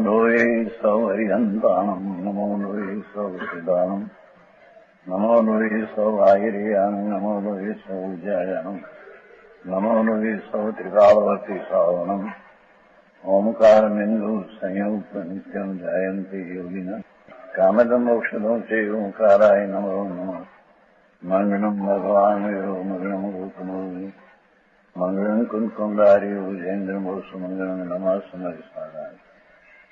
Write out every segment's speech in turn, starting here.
लोये सौहरिहन्ताणम् नमो लोये सौहृदानम् नमो लोये सौभागिर्यानम् नमो लोये सौविजयानम् नमो लोये सौत्रिकालवती सावनम् ओंकारमिन्दु संयुक्त नित्यम् जायन्ति योगिनः कामदम् मोक्षदम् च ओंकाराय नमो नमः मंगलम् भगवान् वीरो मंगलम् गौतमो मंगलम् कुंकुमधारी भुजेन्द्रमोसु मंगलम् नमः समरिसाराय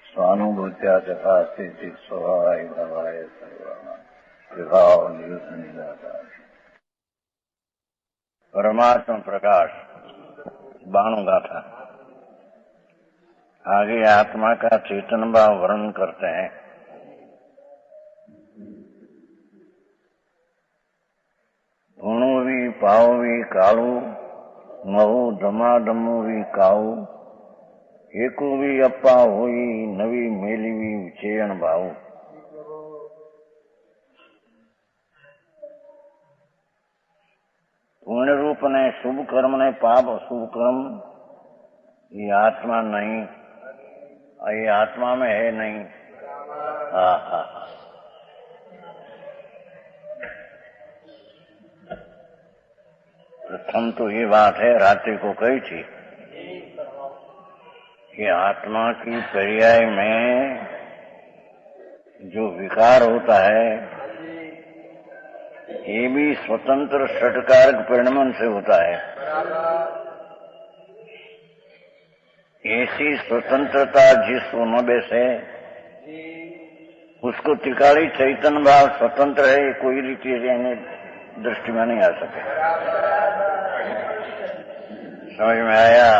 स्वानुभूत्या तथा स्थिति स्वभावाय भवाय सर्वाणाम् विभाव निदाता परमात्मा प्रकाश बाणु गाथा। आगे आत्मा का चेतन भाव वर्णन करते हैं। ऊणु भी पाओ भी कालू महू धमाधमू भी काऊ एकू भी अप्पा हुई नवी मेली भी चेयण भाऊ। पुण्य रूप ने शुभ कर्म ने पाप अशुभ कर्म ये आत्मा नहीं, ये आत्मा में है नहीं। प्रथम तो ये बात है रात्रि को कही थी कि आत्मा की पर्याय में जो विकार होता है ये भी स्वतंत्र षटकारक परिणमन से होता है। ऐसी स्वतंत्रता जिसको न बैसे उसको त्रिकाली चैतन्य भाव स्वतंत्र है, कोई रीति दृष्टि में नहीं आ सके। समझ में आया?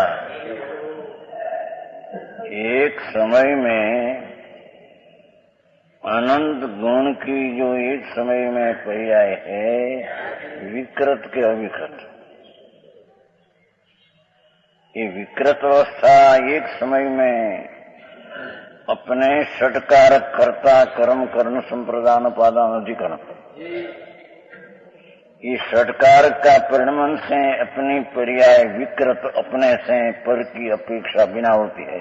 एक समय में अनंत गुण की जो एक समय में पर्याय है विकृत के अविकृत, ये विकृत अवस्था एक समय में अपने षटकारक कर्ता कर्म कर्ण संप्रदान उपादान अधिकरण ये षटकार का परिणमन से अपनी पर्याय विकृत अपने से पर की अपेक्षा बिना होती है।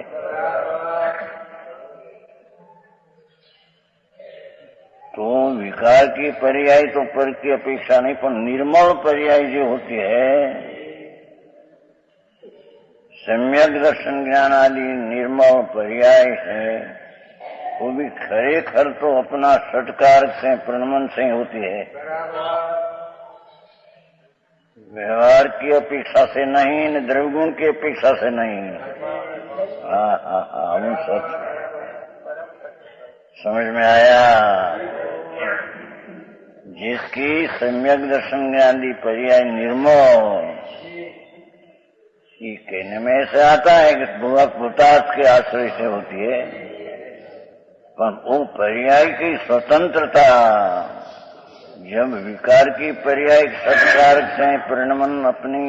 तो विकार की पर्याय तो पर की अपेक्षा नहीं, पर निर्मल पर्याय जो होती है सम्यक दर्शन ज्ञान आदि निर्मल पर्याय है वो भी खरेखर तो अपना षटकार से परिणमन से होती है, व्यवहार की अपेक्षा से नहीं, न द्रव्यगुण की अपेक्षा से नहीं। हम सच समझ में आया? जिसकी सम्यक दर्शन ज्ञानी पर्याय निर्मल ये कहने में ऐसे आता है कि भूतार्थ के आश्रय से होती है, पर वो पर्याय की स्वतंत्रता जब विकार की पर्याय सत्कार से परिणमन अपनी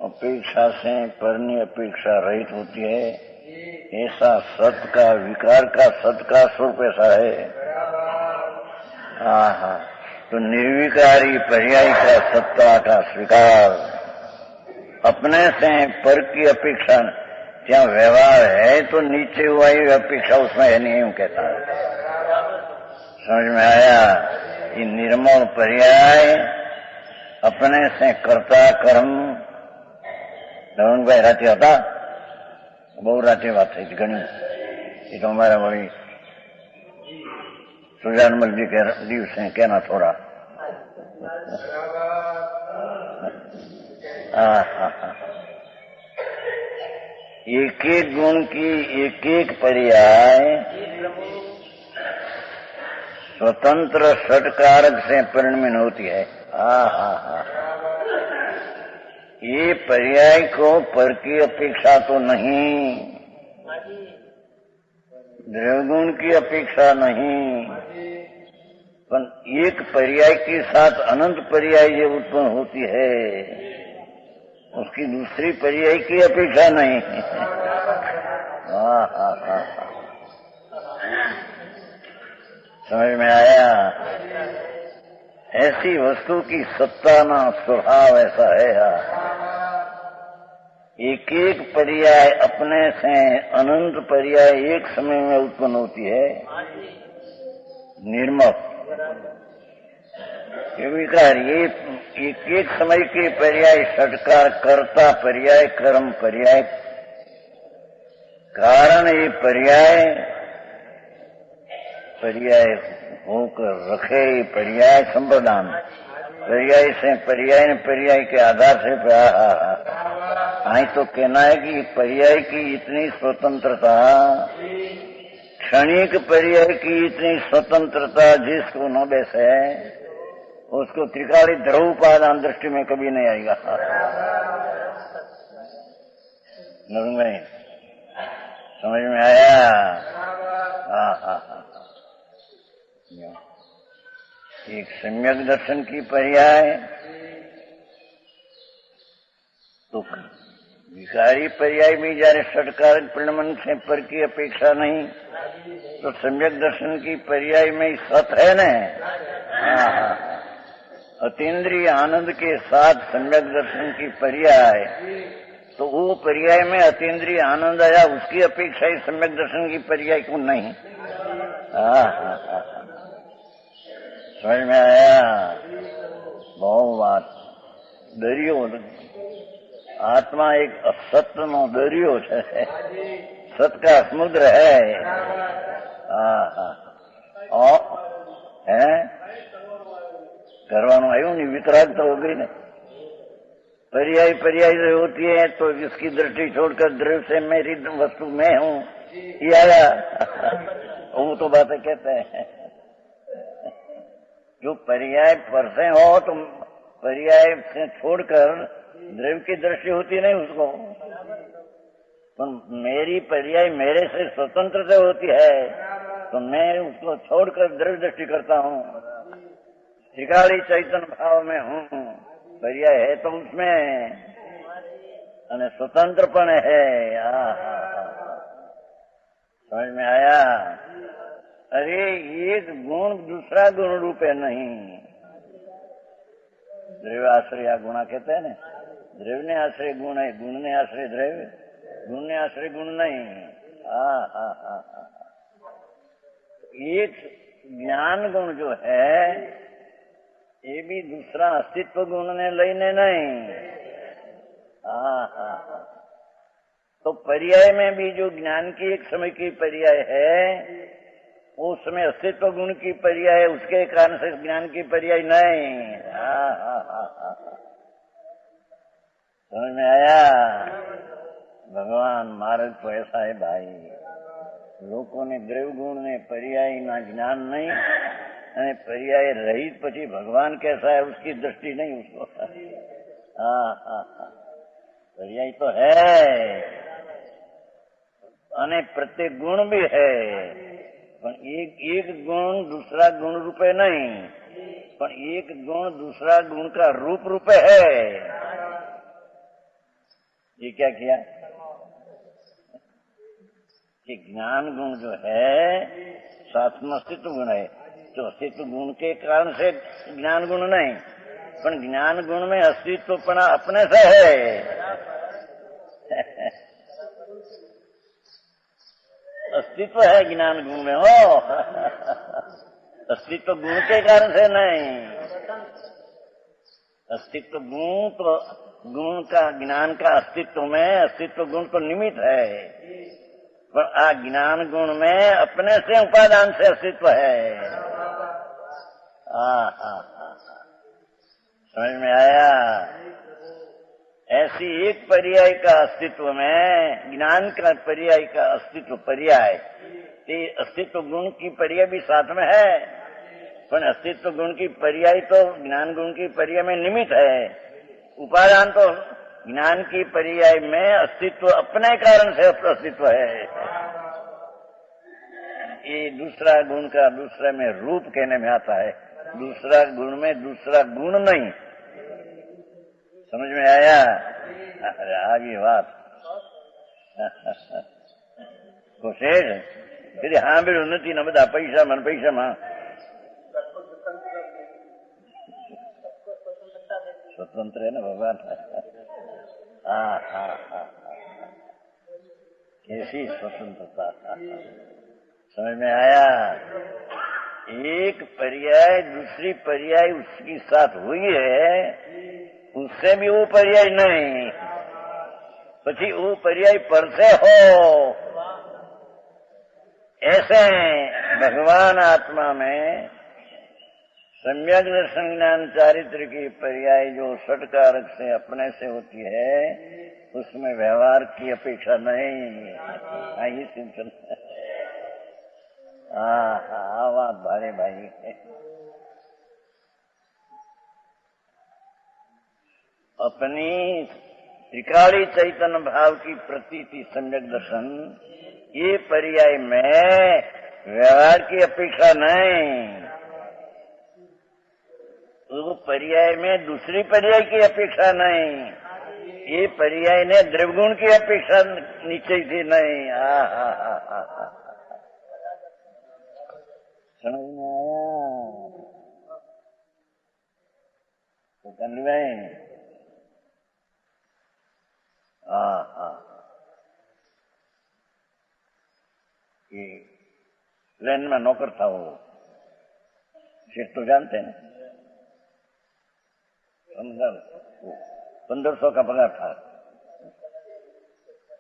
अपेक्षा से परनी अपेक्षा रहित होती है, ऐसा सत का विकार का सत का स्वरूप ऐसा है। तो निर्विकारी पर्याय का सत्ता का स्वीकार अपने से पर की अपेक्षा क्या व्यवहार है तो नीचे हुआ ये अपेक्षा उसमें है नहीं, हूं कहता है। समझ में आया? ये निर्मल पर्याय अपने से कर्ता कर्म भाई रात होता बहुत रात बात थी घनी ये तो हमारा वही सुजानमल जी के दिवस से कहना थोड़ा एक एक गुण की एक एक पर्याय स्वतंत्र षटकारक से परिणमित होती है। ये पर्याय को पर की अपेक्षा तो नहीं, द्रव्यगुण की अपेक्षा नहीं, पर एक पर्याय के साथ अनंत पर्याय जो उत्पन्न होती है उसकी दूसरी पर्याय की अपेक्षा नहीं। समझ में आया? ऐसी वस्तु की सत्ता ना स्वभाव ऐसा है। एक एक पर्याय अपने से अनंत पर्याय एक समय में उत्पन्न होती है। निर्मक विकार ये एक एक समय के पर्याय षटकार, कर्ता पर्याय, कर्म पर्याय, कारण ये पर्याय पर्याय होकर रखे, पर्याय संप्रदान, पर्याय से पर्याय ने पर्याय के आधार से आई तो कहना है कि पर्याय की इतनी स्वतंत्रता, क्षणिक पर्याय की इतनी स्वतंत्रता जिसको न बैसे उसको त्रिकाली ध्रुवपादान दृष्टि में कभी नहीं आएगा। समझ में आया? हाँ। एक सम्यक दर्शन की पर्याय तो विकारी पर्याय भी जारे षटकार परिणमन से पर की अपेक्षा नहीं, तो सम्यक दर्शन की पर्याय में सत है न। अतीन्द्रिय आनंद के साथ सम्यक दर्शन की पर्याय, तो वो पर्याय में अतीन्द्रिय आनंद आया, उसकी अपेक्षा ही सम्यक दर्शन की पर्याय क्यों नहीं? समझ में आया? बहुत बात। दरियो आत्मा एक असत्य नो दरियो है, सत का समुद्र है। करवानो आयु नहीं, वितरागता हो गई ना। पर्याय पर्याय जो होती है तो इसकी दृष्टि छोड़कर द्रव्य से मेरी वस्तु मैं हूँ, ये आया। वो तो बातें कहते हैं। जो पर्याय पर से हो तो पर्याय से छोड़कर द्रव्य की दृष्टि होती नहीं उसको, तो मेरी पर्याय मेरे से स्वतंत्र से होती है, तो मैं उसको छोड़कर द्रव्य दृष्टि करता हूँ। त्रिकाली चैतन्य भाव में हूँ, पर्याय है तो उसमें अने स्वतंत्रपण है। समझ में आया? अरे एक गुण दूसरा गुण रूपे नहीं, द्रव्य आश्रय गुणा कहते हैं ना, द्रव्य ने आश्रय गुण है, गुण ने आश्रय द्रव्य, गुण ने आश्रय गुण नहीं। एक ज्ञान गुण जो है ये भी दूसरा अस्तित्व गुण ने लईने नहीं। तो पर्याय में भी जो ज्ञान की एक समय की पर्याय है, उस समय अस्तित्व गुण की पर्याय है, उसके कारण से ज्ञान की पर्याय नहीं। समझ में आया? भगवान मार्ग तो ऐसा है भाई, लोगों ने द्रव्य गुण ने पर्याय ना ज्ञान नहीं, અને पर्याय रहित પછી भगवान कैसा है उसकी दृष्टि नहीं उसको। पर्याय तो है અને प्रत्येक गुण भी है, पर एक गुण दूसरा गुण रूपे नहीं, पर एक गुण दूसरा गुण का रूप रूपे है। ये क्या किया कि ज्ञान गुण जो है साथ में अस्तित्व गुण है, तो अस्तित्व गुण के कारण से ज्ञान गुण नहीं, पर ज्ञान गुण में अस्तित्वपना अपने से है। अस्तित्व है ज्ञान गुण में हो, अस्तित्व गुण के कारण से नहीं। अस्तित्व गुण तो गुण का ज्ञान का अस्तित्व में अस्तित्व गुण तो निमित्त है, पर आ ज्ञान गुण में अपने से उपादान से अस्तित्व है। समझ में आया? ऐसी एक पर्याय का अस्तित्व में ज्ञान का पर्याय का अस्तित्व पर्याय, अस्तित्व गुण की पर्याय भी साथ में है, पर अस्तित्व गुण की पर्याय तो ज्ञान गुण की पर्याय में निमित्त है, उपादान तो ज्ञान की पर्याय में अस्तित्व अपने कारण से अस्तित्व है। ये दूसरा गुण का दूसरे में रूप कहने में आता है, दूसरा गुण में दूसरा गुण नहीं। समझ में आया? अरे आगे बात कोशेष फिर हाँ भी उन्नति न बता पैसा मन पैसा मां स्वतंत्र है ना भगवान। हाँ हाँ हाँ कैसी स्वतंत्रता, समझ में आया। एक पर्याय दूसरी पर्याय उसकी साथ हुई है, उससे भी वो पर्याय नहीं, પછી वो पर्याय पर से हो। ऐसे भगवान आत्मा में सम्यक दर्शन ज्ञान चारित्र की पर्याय जो षटकारक से अपने से होती है, उसमें व्यवहार की अपेक्षा नहीं। आई सिंचन, हाँ बात भारे भाई। अपनी त्रिकाली चैतन्य भाव की प्रतीति सम्यक दर्शन, ये पर्याय में व्यवहार की अपेक्षा नहीं, वो पर्याय में दूसरी पर्याय की अपेक्षा नहीं, ये पर्याय ने द्रव्यगुण की अपेक्षा नीचे थी नहीं। समझ में आया तो कन्वे। ये प्लेन में नौकर था वो, शेख तो जानते हैं, 1500 का पगार था,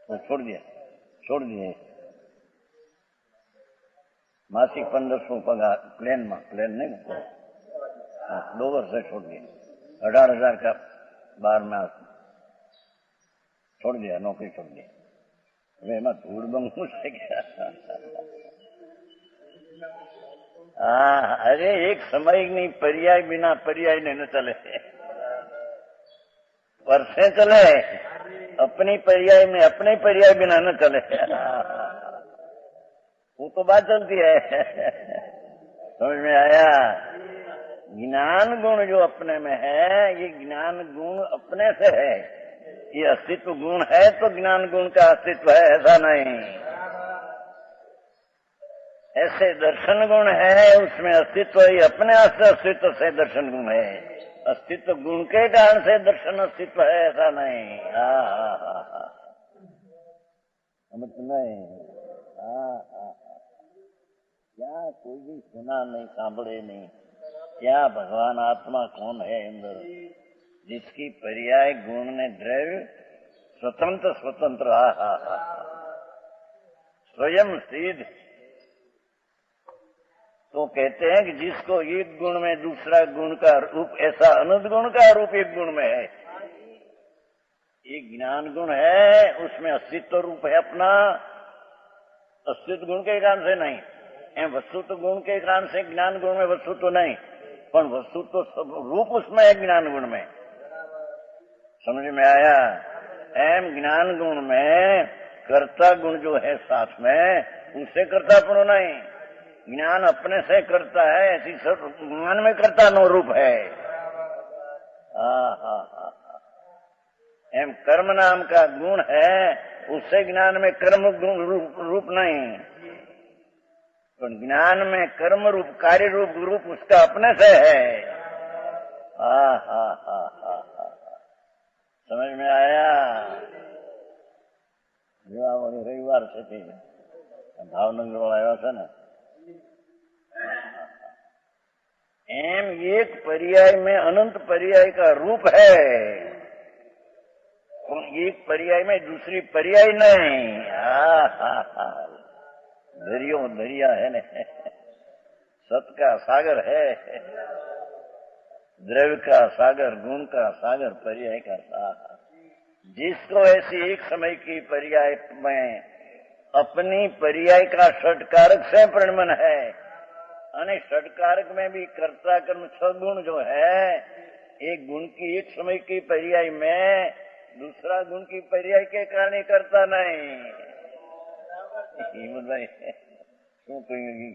वो छोड़ दिए मासिक 1500 पगार प्लेन नहीं, 2 वर्ष से छोड़ दिए, 18,000 का 12 में छोड़ दिया, नौकरी छोड़ दी। वे मत धूड़ बंगू से क्या। अरे एक समय नहीं, पर्याय बिना पर्याय नहीं न चले, वर्षे चले, अपनी पर्याय में अपने पर्याय बिना न चले, वो तो बात चलती है। समझ में आया। ज्ञान गुण जो अपने में है, ये ज्ञान गुण अपने से है, ये अस्तित्व गुण है तो ज्ञान गुण का अस्तित्व है, ऐसा नहीं। ऐसे दर्शन गुण है, उसमें अस्तित्व ही अपने अस्तित्व से दर्शन गुण है, अस्तित्व गुण के कारण से दर्शन अस्तित्व है, ऐसा नहीं। समझ नहीं। क्या कोई भी सुना नहीं, सांभळे नहीं, क्या भगवान आत्मा कौन है अंदर, जिसकी पर्याय गुण ने द्रव्य स्वतंत्र स्वयं सिद्ध। तो कहते हैं कि जिसको एक गुण में दूसरा गुण का रूप, ऐसा अनंत गुण का रूप एक गुण में है। एक ज्ञान गुण है, उसमें अस्तित्व रूप है अपना, अस्तित्व गुण के कारण से नहीं, वस्तुत्व गुण के कारण से ज्ञान गुण में वस्तुत्व नहीं, पर वस्तुत्व सब रूप उसमें है ज्ञान गुण में। समझ में आया। ज्ञान गुण में कर्ता गुण जो है साथ में, उससे कर्तापण नहीं, ज्ञान अपने से करता है, ऐसी सब ज्ञान में कर्ता नो रूप है। कर्म नाम का गुण है, उससे ज्ञान में कर्म रूप नहीं, तो ज्ञान में कर्म रूप कार्य रूप उसका अपने से है। समझ में आया। रविवार से थी भावनगर वाला आया था ना, एक पर्याय में अनंत पर्याय का रूप है, एक पर्याय में दूसरी पर्याय नहीं। दरिया है न, सत का सागर है, द्रव्य का सागर, गुण का सागर, पर्याय का सागर। जिसको ऐसी एक समय की पर्याय में अपनी पर्याय का षटकारक से प्रणमन है, अने षटकारक में भी कर्ता कर्म 6 गुण जो है, एक गुण की एक समय की पर्याय में दूसरा गुण की पर्याय के कारण करता नहीं। हिम्मत क्यों कहेंगी।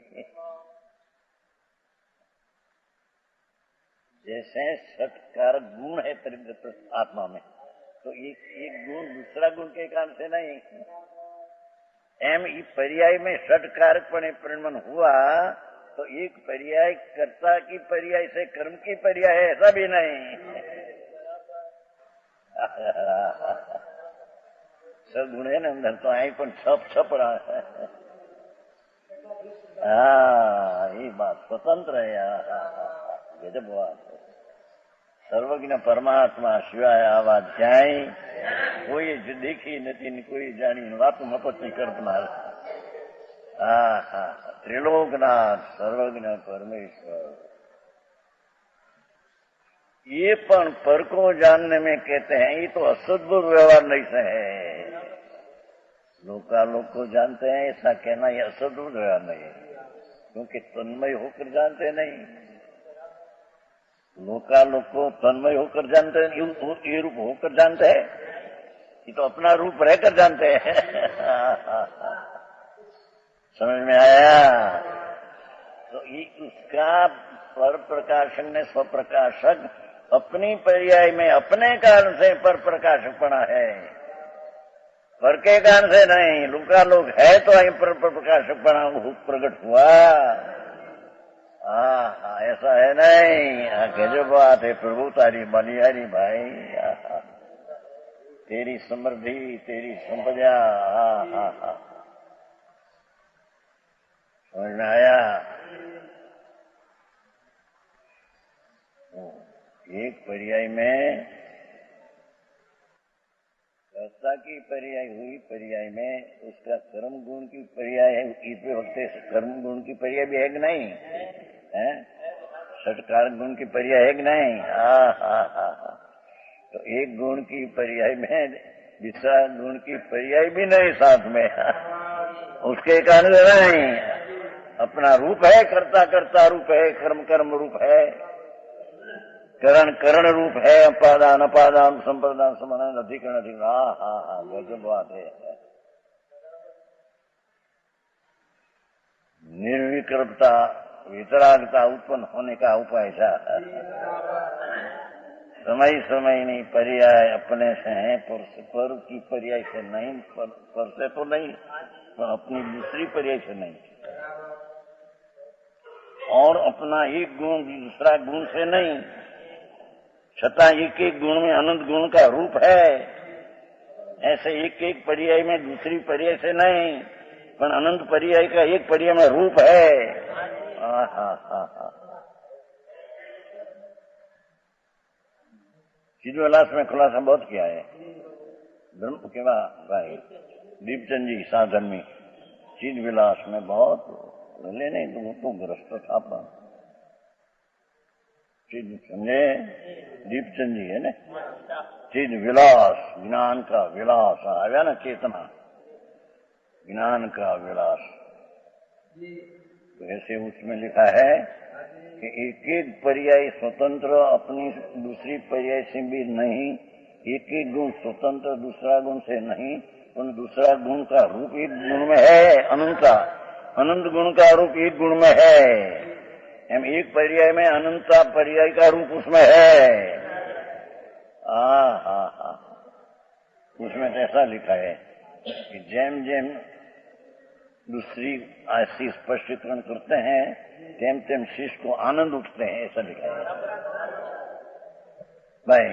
जैसे षटकारक गुण है आत्मा में, तो एक गुण दूसरा गुण के कारण से नहीं, पर्याय में षटकारक परिणमन हुआ, तो एक पर्याय कर्ता की पर्याय से कर्म की पर्याय है, ऐसा भी नहीं। सगुण है ना अंदर तो आई पण छप रहा है। हाँ ये बात स्वतंत्र है यार। गजब बात है। सर्वज्ञ परमात्मा सिवाय आवा क्यांय कोई देखी नहीं, कोई जानी वात मफत नहीं करनार। हाँ त्रिलोकनाथ सर्वज्ञ परमेश्वर। ये पण पर को जानने में कहते हैं ये तो असद्भुत व्यवहार नहीं से है। लोग को जानते हैं ऐसा कहना ये असद्भुत व्यवहार नहीं है, क्योंकि तन्मय होकर जानते नहीं। लोग को तन्मय होकर जानते हैं, ये रूप होकर जानते हैं, ये तो अपना रूप रहकर जानते हैं। समझ में आया? तो ये उसका पर प्रकाशक ने स्वप्रकाशक अपनी पर्याय में अपने कारण से पर प्रकाशकपणा है, पर के कारण से नहीं। लोग है तो અહીં पर प्रकाशकपणा प्रकट हुआ। हाँ ऐसा है नहीं। गजब बात है प्रभु तारी बलिहारी भाई। तेरी समृद्धि तेरी संपदा। हाँ समझ में आया? एक पर्याय में कर्ता की पर्याय हुई, पर्याय में उसका कर्म गुण की पर्याय है। इस वक्त कर्म गुण की पर्याय भी है कि नहीं है? षटकार गुण की पर्याय है कि नहीं? हाँ। तो एक गुण की पर्याय में दूसरा गुण की पर्याय भी नहीं साथ में। उसके कारण नहीं, अपना रूप है, कर्ता रूप है, कर्म रूप है, करण रूप है, अपादान संप्रदान समाधान अधिकरण। हाँ गजब बात है। निर्विकल्पता वितरागता उत्पन्न होने का उपाय था। समय नहीं पर्याय अपने से है, पर की पर्याय से नहीं, पर से तो नहीं, पर अपनी दूसरी पर्याय से नहीं, और अपना एक गुण दूसरा गुण से नहीं। छता एक गुण में अनंत गुण का रूप है। ऐसे एक पर्याय में दूसरी पर्याय से नहीं, पर अनंत पर्याय का एक पर्याय में रूप है। चिद विलास में खुलासा बहुत किया है। ब्रह्म के भाई दीपचंद जी साधर्मी चिद विलास में बहुत लेने तो ग्रस्त था। समझे? दीपचंद जी है ना, चिद विलास, ज्ञान का विलास आया ना, चेतना ज्ञान का विलास। तो ऐसे उसमें लिखा है कि एक पर्याय स्वतंत्र अपनी दूसरी पर्याय से भी नहीं, एक गुण स्वतंत्र दूसरा गुण से नहीं, पर दूसरा गुण का रूप एक गुण में है। अनंत गुण का रूप एक गुण में है। हम एक पर्याय में अनंता पर्याय का रूप उसमें है। उसमें ऐसा लिखा है कि जैम दूसरी ऐसी स्पष्टीकरण करते हैं तेम शिष्य को आनंद उठते हैं, ऐसा लिखा है भाई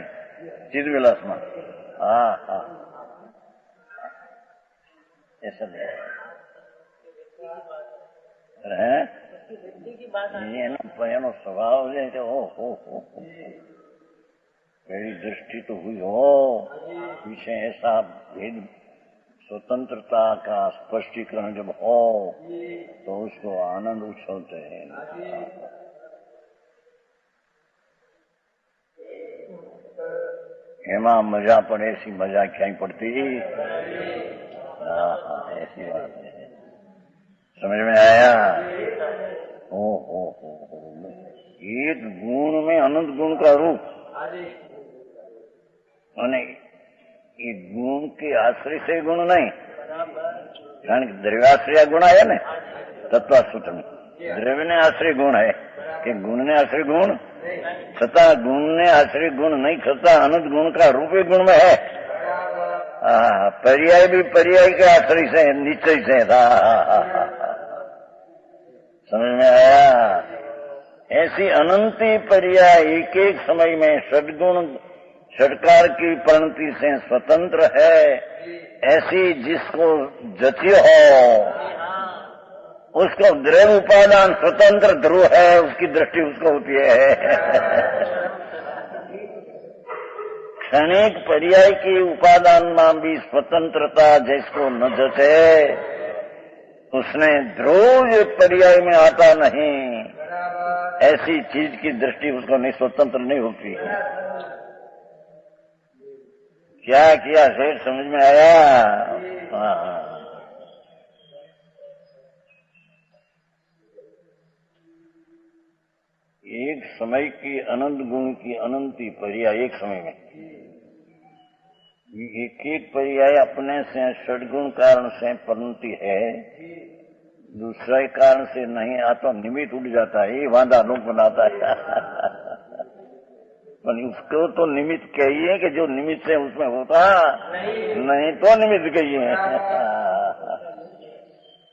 चिद विलास में। ऐसा है એનો સ્વભાવ છે કે ઓહો मेरी दृष्टि तो हुई हो विषय ऐसा भेद स्वतंत्रता का स्पष्टीकरण जब हो तो उसको आनंद उछलते हैं। एमा मजा पड़े ऐसी मजा क्या पड़ती। ऐसी बात है। समझ में आया? ओ एक गुण में अनंत गुण का रूप, અને એ ગુણ કે આશ્રય છે ગુણ નહીં, કારણ કે દ્રવ્યાશ્રય ગુણ આયા ને તત્વાસૂત્ર में द्रव्य ने आश्रय गुण है कि गुण ने आश्रय गुण छता गुण ने आश्रय गुण नहीं, छता अनंत गुण का रूप ही गुण में है। पर्याय भी पर्याय के आश्रय से निश्चय से था। समझ में आया? ऐसी अनंती पर्याय एक एक समय में सदगुण षटकार की परिणति से स्वतंत्र है, ऐसी जिसको जची हो उसको द्रव्य उपादान स्वतंत्र ध्रुव है, उसकी दृष्टि उसको होती है। क्षणिक पर्याय की उपादान में भी स्वतंत्रता जिसको न जचे उसने ध्रुव पर्याय में आता नहीं, ऐसी चीज की दृष्टि उसको नहीं, स्वतंत्र नहीं होती। क्या किया शेर, समझ में आया? हाँ। एक समय की अनंत गुण की अनंती पर्याय, एक समय में एक एक पर्याय अपने से षडगुण कारण से परिणति है, दूसरे कारण से नहीं आता, निमित्त उड़ जाता है, ये वादा लोग बनाता है। पर उसको तो निमित्त कहिए कि जो निमित्त से उसमें होता नहीं तो निमित्त कहिए।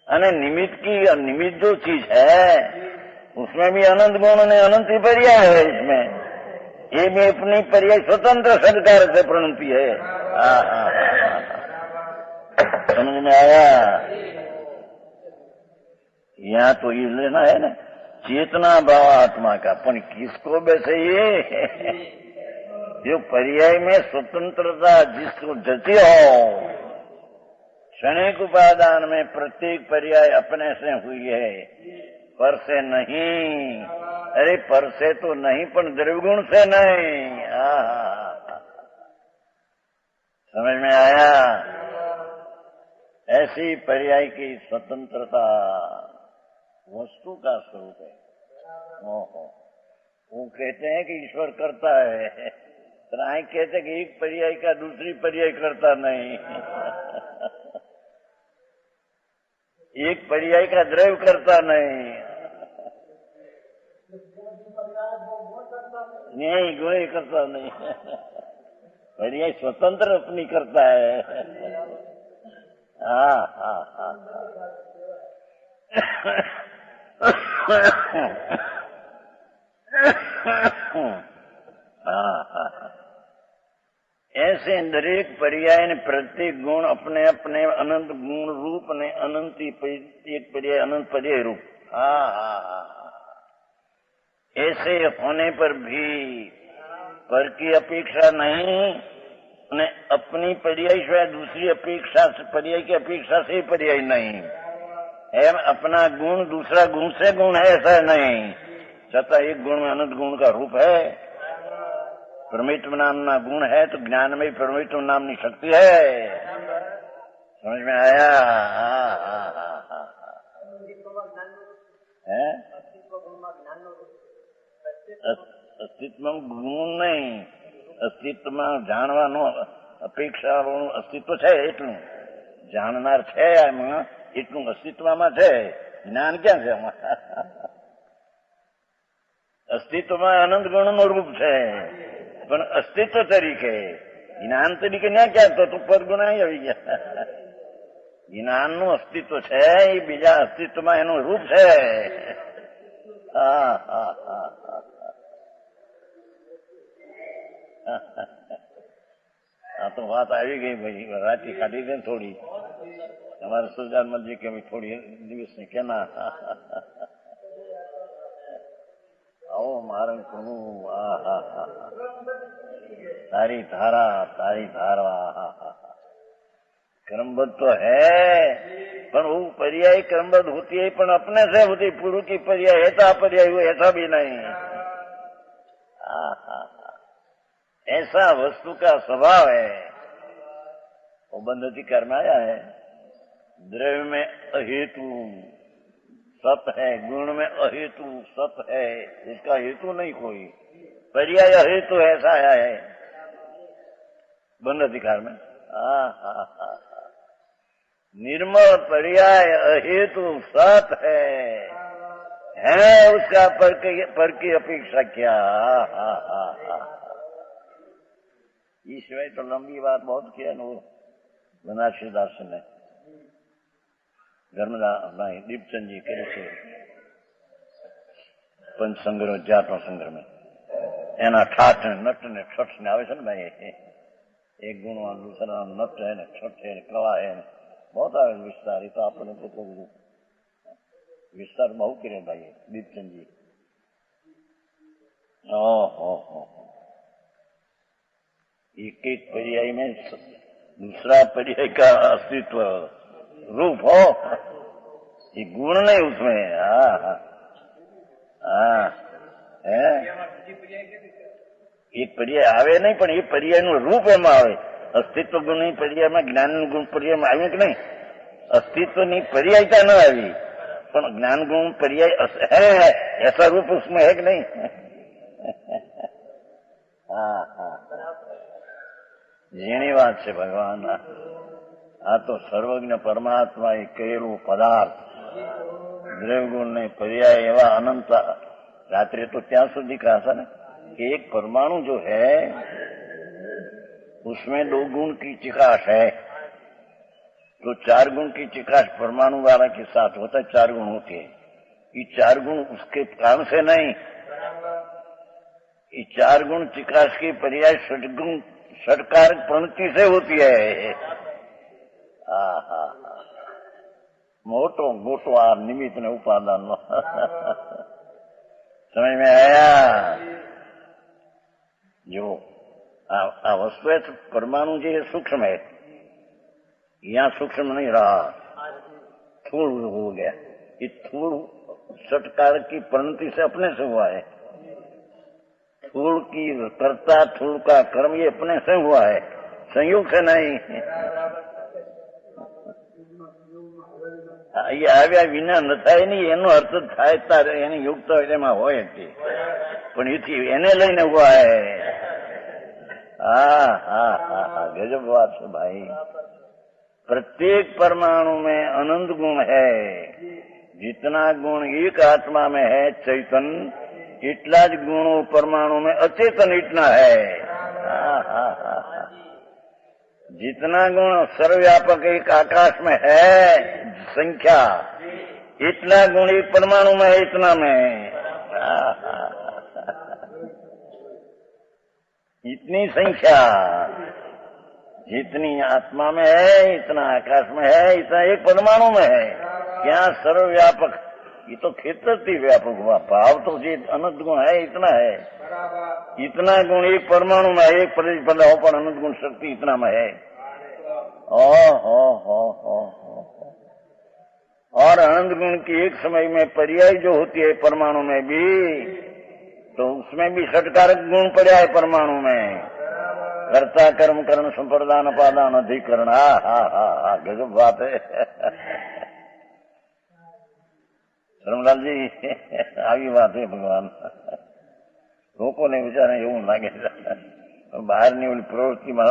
अने निमित्त जो चीज है उसमें भी अनंत गुण ने अनंत ही पर्याय है, इसमें ये भी अपनी पर्याय स्वतंत्र षडकार से प्रणति है। समझ में आया? यहाँ तो ये लेना है ना चेतना भाव आत्मा का, पर किसको वैसे ये जो पर्याय में स्वतंत्रता जिसको जची हो, क्षणिक उपादान में प्रत्येक पर्याय अपने से हुई है, पर से नहीं। अरे पर से तो नहीं, पर द्रव्यगुण से नहीं। समझ में आया? ऐसी पर्याय की स्वतंत्रता वस्तु का स्वरूप है। वो कहते हैं कि ईश्वर करता है, राय कहते हैं कि एक पर्याय का दूसरी पर्याय करता नहीं। एक पर्याय का द्रव्य करता नहीं, गुण करता नहीं, पर्याय स्वतंत्र अपनी करता है। ऐसे दरेक पर्याय ने प्रत्येक गुण अपने अपने अनंत गुण रूप ने अनंत एक पर्याय अनंत पर्याय रूप। ऐसे होने पर भी पर की अपेक्षा नहीं, ने अपनी पर्याय से दूसरी अपेक्षा से पर्याय की अपेक्षा से पर्याय नहीं है। अपना गुण दूसरा गुण से गुण है ऐसा नहीं, छता एक गुण में अनंत गुण का रूप है। परमेश्वर नामना गुण है तो ज्ञान में परमेश्वर नामनी शक्ति है। समझ में आया? अस्तित्व गुण नहीं, અસ્તિત્વમાં જાણવાનો અપેક્ષાનું અસ્તિત્વ છે, એટલું જાણનાર છે એમાં, એટલું અસ્તિત્વમાં છે, જ્ઞાન ક્યાં છે એમાં? અસ્તિત્વમાં અનંત ગુણનું રૂપ છે, પણ અસ્તિત્વ તરીકે જ્ઞાન તરીકે ના ક્યાં તો પરગુણ આવી ગયા. જ્ઞાનનું અસ્તિત્વ છે એ બીજા અસ્તિત્વમાં એનું રૂપ છે. હા તો વાત આવી ગઈ ભાઈ, રાતી કાઢી દે થોડી. તમારે સુજાનમલજી કે થોડી દિવસની કેના આવો મારે કહું. तारी धारा क्रमबद्ध तो है, पर वो पर्याय क्रमबद्ध होती है, पर अपने से होती। पूर्व की पर्याय है तो पर्याय हुई, ऐसा भी नहीं। ऐसा वस्तु का स्वभाव है, वो बंध अधिकार में आया है। द्रव्य में अहेतु सत है, गुण में अहेतु सत है, इसका हेतु नहीं कोई। पर्याय अहेतु ऐसा आया है बंध अधिकार में। निर्मल पर्याय अहेतु सत है उसका पर की अपेक्षा क्या। ईश्वर तो लंबी बात बहुत किया न, वो बनारसी दास ने धर्मदास दीपचंद जी करे पंच संग्रह जाटो संग्रह में એના ઠાઠ ને નટ ને ઠઠ ને આવે છે ને ભાઈ, એક ગુણમાં दूसरा नट है ने छठ है कला है, बहुत आवे विस्तार। तो आपने तो विस्तार बहु करे भाई दीपचंद जी। एक एक पर्याय में दूसरा पर्याय का अस्तित्व रूप हो, ये गुण नहीं उसमें। एक पर्याय आवे नहीं, पण ये पर्याय નું રૂપ એમાં આવે। અસ્તિત્વ ગુણની પર્યાયમાં જ્ઞાન ગુણ પર્યાયમાં આવ્યું કે નહીં? अस्तित्वની पर्यायता न આવી, પણ ज्ञान गुण पर्याय है, ऐसा रूप उसमें है कि नहीं? જેની વાત છે ભગવાન, આ તો સર્વજ્ઞ પરમાત્મા એ કહેલું પદાર્થ દ્રવ્યગुण ने पर्याय एवं अनंत। रात्रि तो ત્યાં સુધી कहा था ना कि एक परमाणु जो है उसमें 2 गुण की चिकास है, तो 4 गुण की चिकास परमाणु वाला के साथ होता है, 4 गुण होते हैं। ये 4 गुण उसके काम से नहीं, ये 4 गुण चिकास की पर्याय षटगुण षटकारक प्रणति से होती है। मोटो मोटो आ निमित्त ने उपादान समझ में आया? जो आ वस्तु है परमाणु जो सूक्ष्म है, यहाँ सूक्ष्म नहीं रहा, थूल हो गया। ये थूल षटकारक की परिणति से अपने से हुआ है। थूल की कर्ता थूल का कर्म ये अपने से हुआ है, संयोग से नहीं। ये આવ્યા વિના ન થાય નહીં, એનો અર્થ થાય તારે એને યુક્ત એમાં હોય જ, પણ એથી એને લઈને हुआ है। गजब बात है भाई। प्रत्येक परमाणु में अनंत गुण है। जितना गुण एक आत्मा में है चैतन्य, इतना ज गुणों परमाणु में अचेतन इतना है। जितना गुण सर्वव्यापक एक आकाश में है संख्या, इतना गुण एक परमाणु में है, इतना में इतनी संख्या जितनी आत्मा में है, इतना आकाश में है, इतना एक परमाणु में है। क्या सर्वव्यापक? ये तो क्षेत्रથી व्यापक हुआ। भाव तो जो अनंत गुण है इतना है, इतना गुण एक परमाणु में है, एक प्रतिपदा हो पर अनंत गुण शक्ति इतना में है। और अनंत गुण की एक समय में पर्याय जो होती है परमाणु में भी, तो उसमें भी षटकारक गुण पड़ा है परमाणु में। कर्ता कर्म करण संप्रदान अपादान अधिकरण। गजब बात है। ધર્મલાલ जी આવી વાત है भगवान। લોકોને વિચારે એવું લાગે છે બહારની ઓલી પ્રવૃત્તિમાં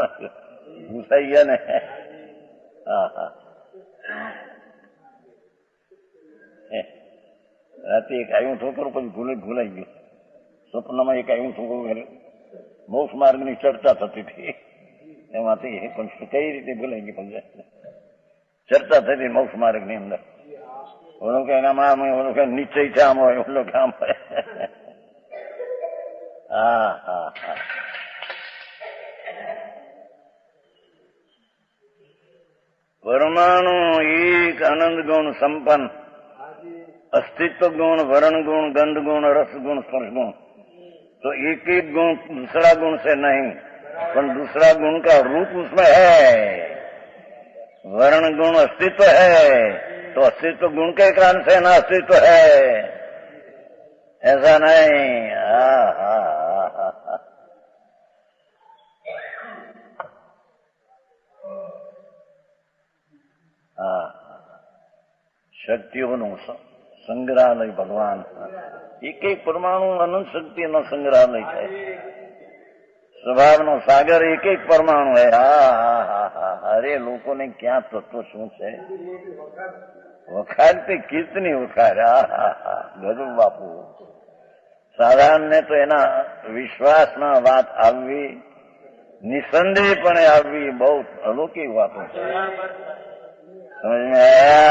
ઘૂસાઈ ગયા ને। રાતે એક આવ્યું છોકરું પછી ભૂલાઈ ગયું। સ્વપ્નમાં એક આવ્યું છોકરું, મોક્ષ માર્ગની ચર્ચા થતી હતી એમાંથી, પણ કઈ રીતે ભૂલાઈ ગઈ? પછી ચર્ચા થતી મોક્ષ માર્ગની અંદર, ઓલો કે એનામાં ઓલો કે નિશ્ચય છે આમ હોય, ઓલો કે આમ હોય। परमाणु एक अनंत गुण संपन्न, अस्तित्व गुण, वर्ण गुण, गंध गुण, रस गुण, स्पर्श गुण। तो एक एक गुण दूसरा गुण से नहीं, पर दूसरा गुण का रूप उसमें है। वर्ण गुण अस्तित्व है, तो अस्तित्व गुण के कारण से ना अस्तित्व है, ऐसा नहीं। શક્તિઓનું સંગ્રહાલય ભગવાન। એક એક પરમાણુ અનંત શક્તિનો સંગ્રહાલય છે। સ્વભાવનો સાગર એક એક પરમાણુ હે। અરે લોકોને ક્યાં તત્વ શું છે? વખારતી કીર્તની વખાર। ગજબ બાપુ। સાધારણને તો એના વિશ્વાસમાં વાત આવવી, નિસંદેહપણે આવવી બહુ અલૌકિક વાતો છે। समझ में आया?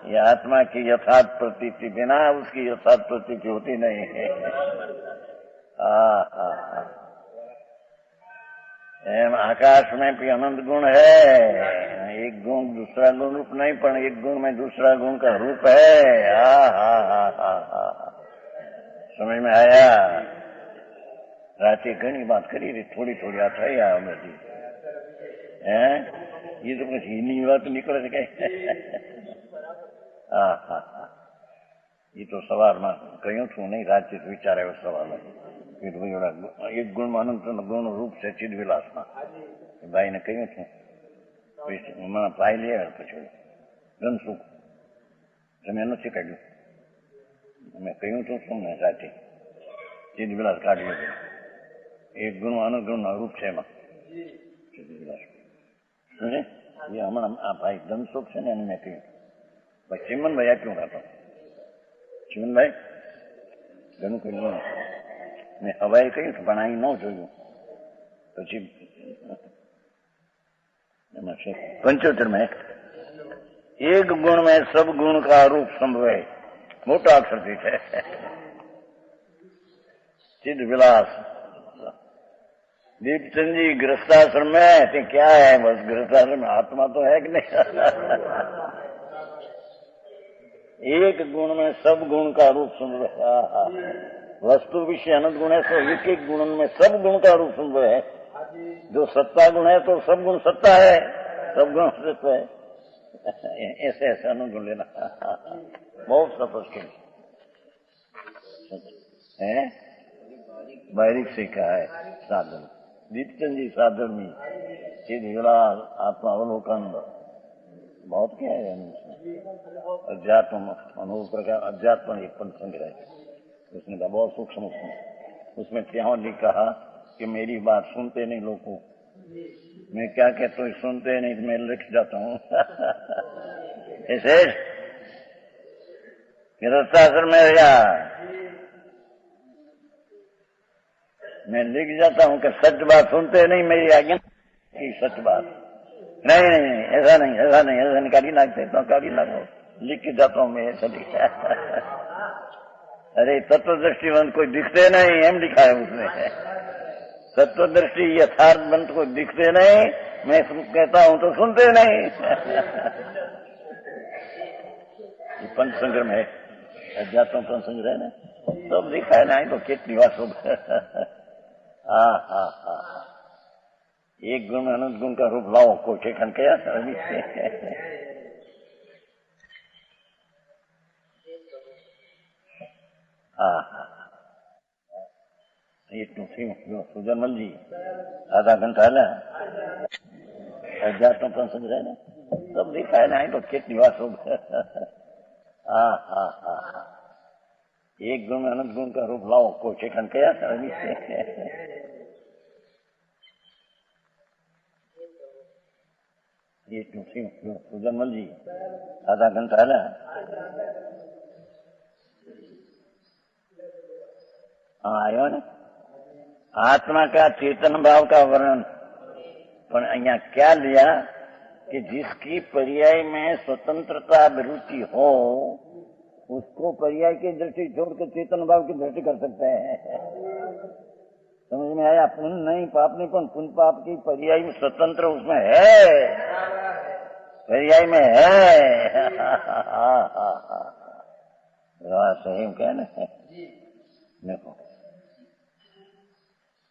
ये आत्मा की यथार्थ प्रतीति, बिना उसकी यथार्थ प्रतीति होती नहीं है। एम आकाश में भी अनंत गुण है, एक गुण दूसरा गुण रूप नहीं, पर एक गुण में दूसरा गुण का रूप है। समझ में आया? रात घनी बात करी रही, थोड़ी थोड़ी आ થઈ આ બધી ये तो कुछ ही बात निकले છે કઈ। ये तो सवार में कहूं छू नहीं, रातचीत विचार आयो सवाल एक गुण में अनंत गुण रूप से चिद विलास में भाई ने कहूं छू मैं पाई लिया पीछे गन सुख તમે નથી કાઢ્યું, મેં કહ્યું તો શું ને રાતે ચિદ વિલાસ કાઢ્યો છે। એક ગુણ અનંત ગુણ રૂપ છે એમાં ચિદ વિલાસ સમજે? એ હમણાં આ ભાઈ ધનસુખ છે ને એને મેં કહ્યું ભાઈ ચિમનભાઈ આપ્યું ખાતો ચિમનભાઈ ઘણું કહ્યું મેં હવાએ કહ્યું પણ અહીં ન જોયું પછી એમાં છે 75 में एक गुण में सब गुण का रूप संभव है, मोटा अक्षर ठीक है। चिद विलास दीपचंद जी गृहस्थाश्रम में तो क्या है, बस गृहस्थाश्रम में आत्मा तो है कि नहीं। एक गुण में सब गुण का रूप संभव है। वस्तु विषय अनंत गुण है तो एक एक गुण में सब गुण का रूप संभव है। जो सत्ता गुण है तो सब गुण सत्ता है, सब गुण सत्य है। ऐसे ऐसे अनुगुण लेना बहुत सफल है। बारीक सीखा है साधन दीपचंद जी साधन में चिद विलास आत्मा अवलोकन बहुत क्या है अध्यात्म अनुभव प्रकार अध्यात्म एक पंच संग्रह उसने कहा बहुत सूक्ष्म उसमें त्याग ने कहा कि मेरी बात सुनते नहीं लोगों, मैं क्या कहता हूँ सुनते नहीं तो मैं लिख जाता हूँ। ऐसे गृहस्थाश्रम में या मैं लिख जाता हूँ कि सच बात सुनते नहीं, मेरी आज्ञा की सच बात नहीं नहीं ऐसा नहीं ऐसा नहीं ऐसा नहीं काली नागते तो काली नागो लिख के जाता हूँ मैं ऐसा लिखा। अरे तत्व दृष्टिवंत कोई दिखते नहीं एम लिखा है उसने। तत्व दृष्टि यथार्थवंत को दिखते नहीं, मैं कहता हूं तो सुनते नहीं। ये पंच संग्रह है अध्यात्म पंच संग्रह ने सब दिखा है ना तो कितनी बात एक गुण अनंत गुण का रूप लाओ को ठेकन क्या એટલું થયું સુજનમલ जी आधा घंटा है ना अध्यात्म पण समझाए ना सब दिखा है ना तो कितनी बात हो। एक गुण अनंत गुण का रूप लाओ को ठेकन क्या એટલું થયું સુજનમલ जी आधा घंटा है ना आयो ना आत्मा का चेतन भाव का वर्णन पर अहियां क्या लिया कि जिसकी पर्याय में स्वतंत्रता अभिरुचि हो उसको पर्याय की दृष्टि छोड़कर चेतन भाव की दृष्टि कर सकते हैं। समझ में आया? पुण्य नहीं पाप नहीं, पर पुण्य पाप की पर्याय में स्वतंत्र उसमें है, पर्याय में है। सही कहना है। देखो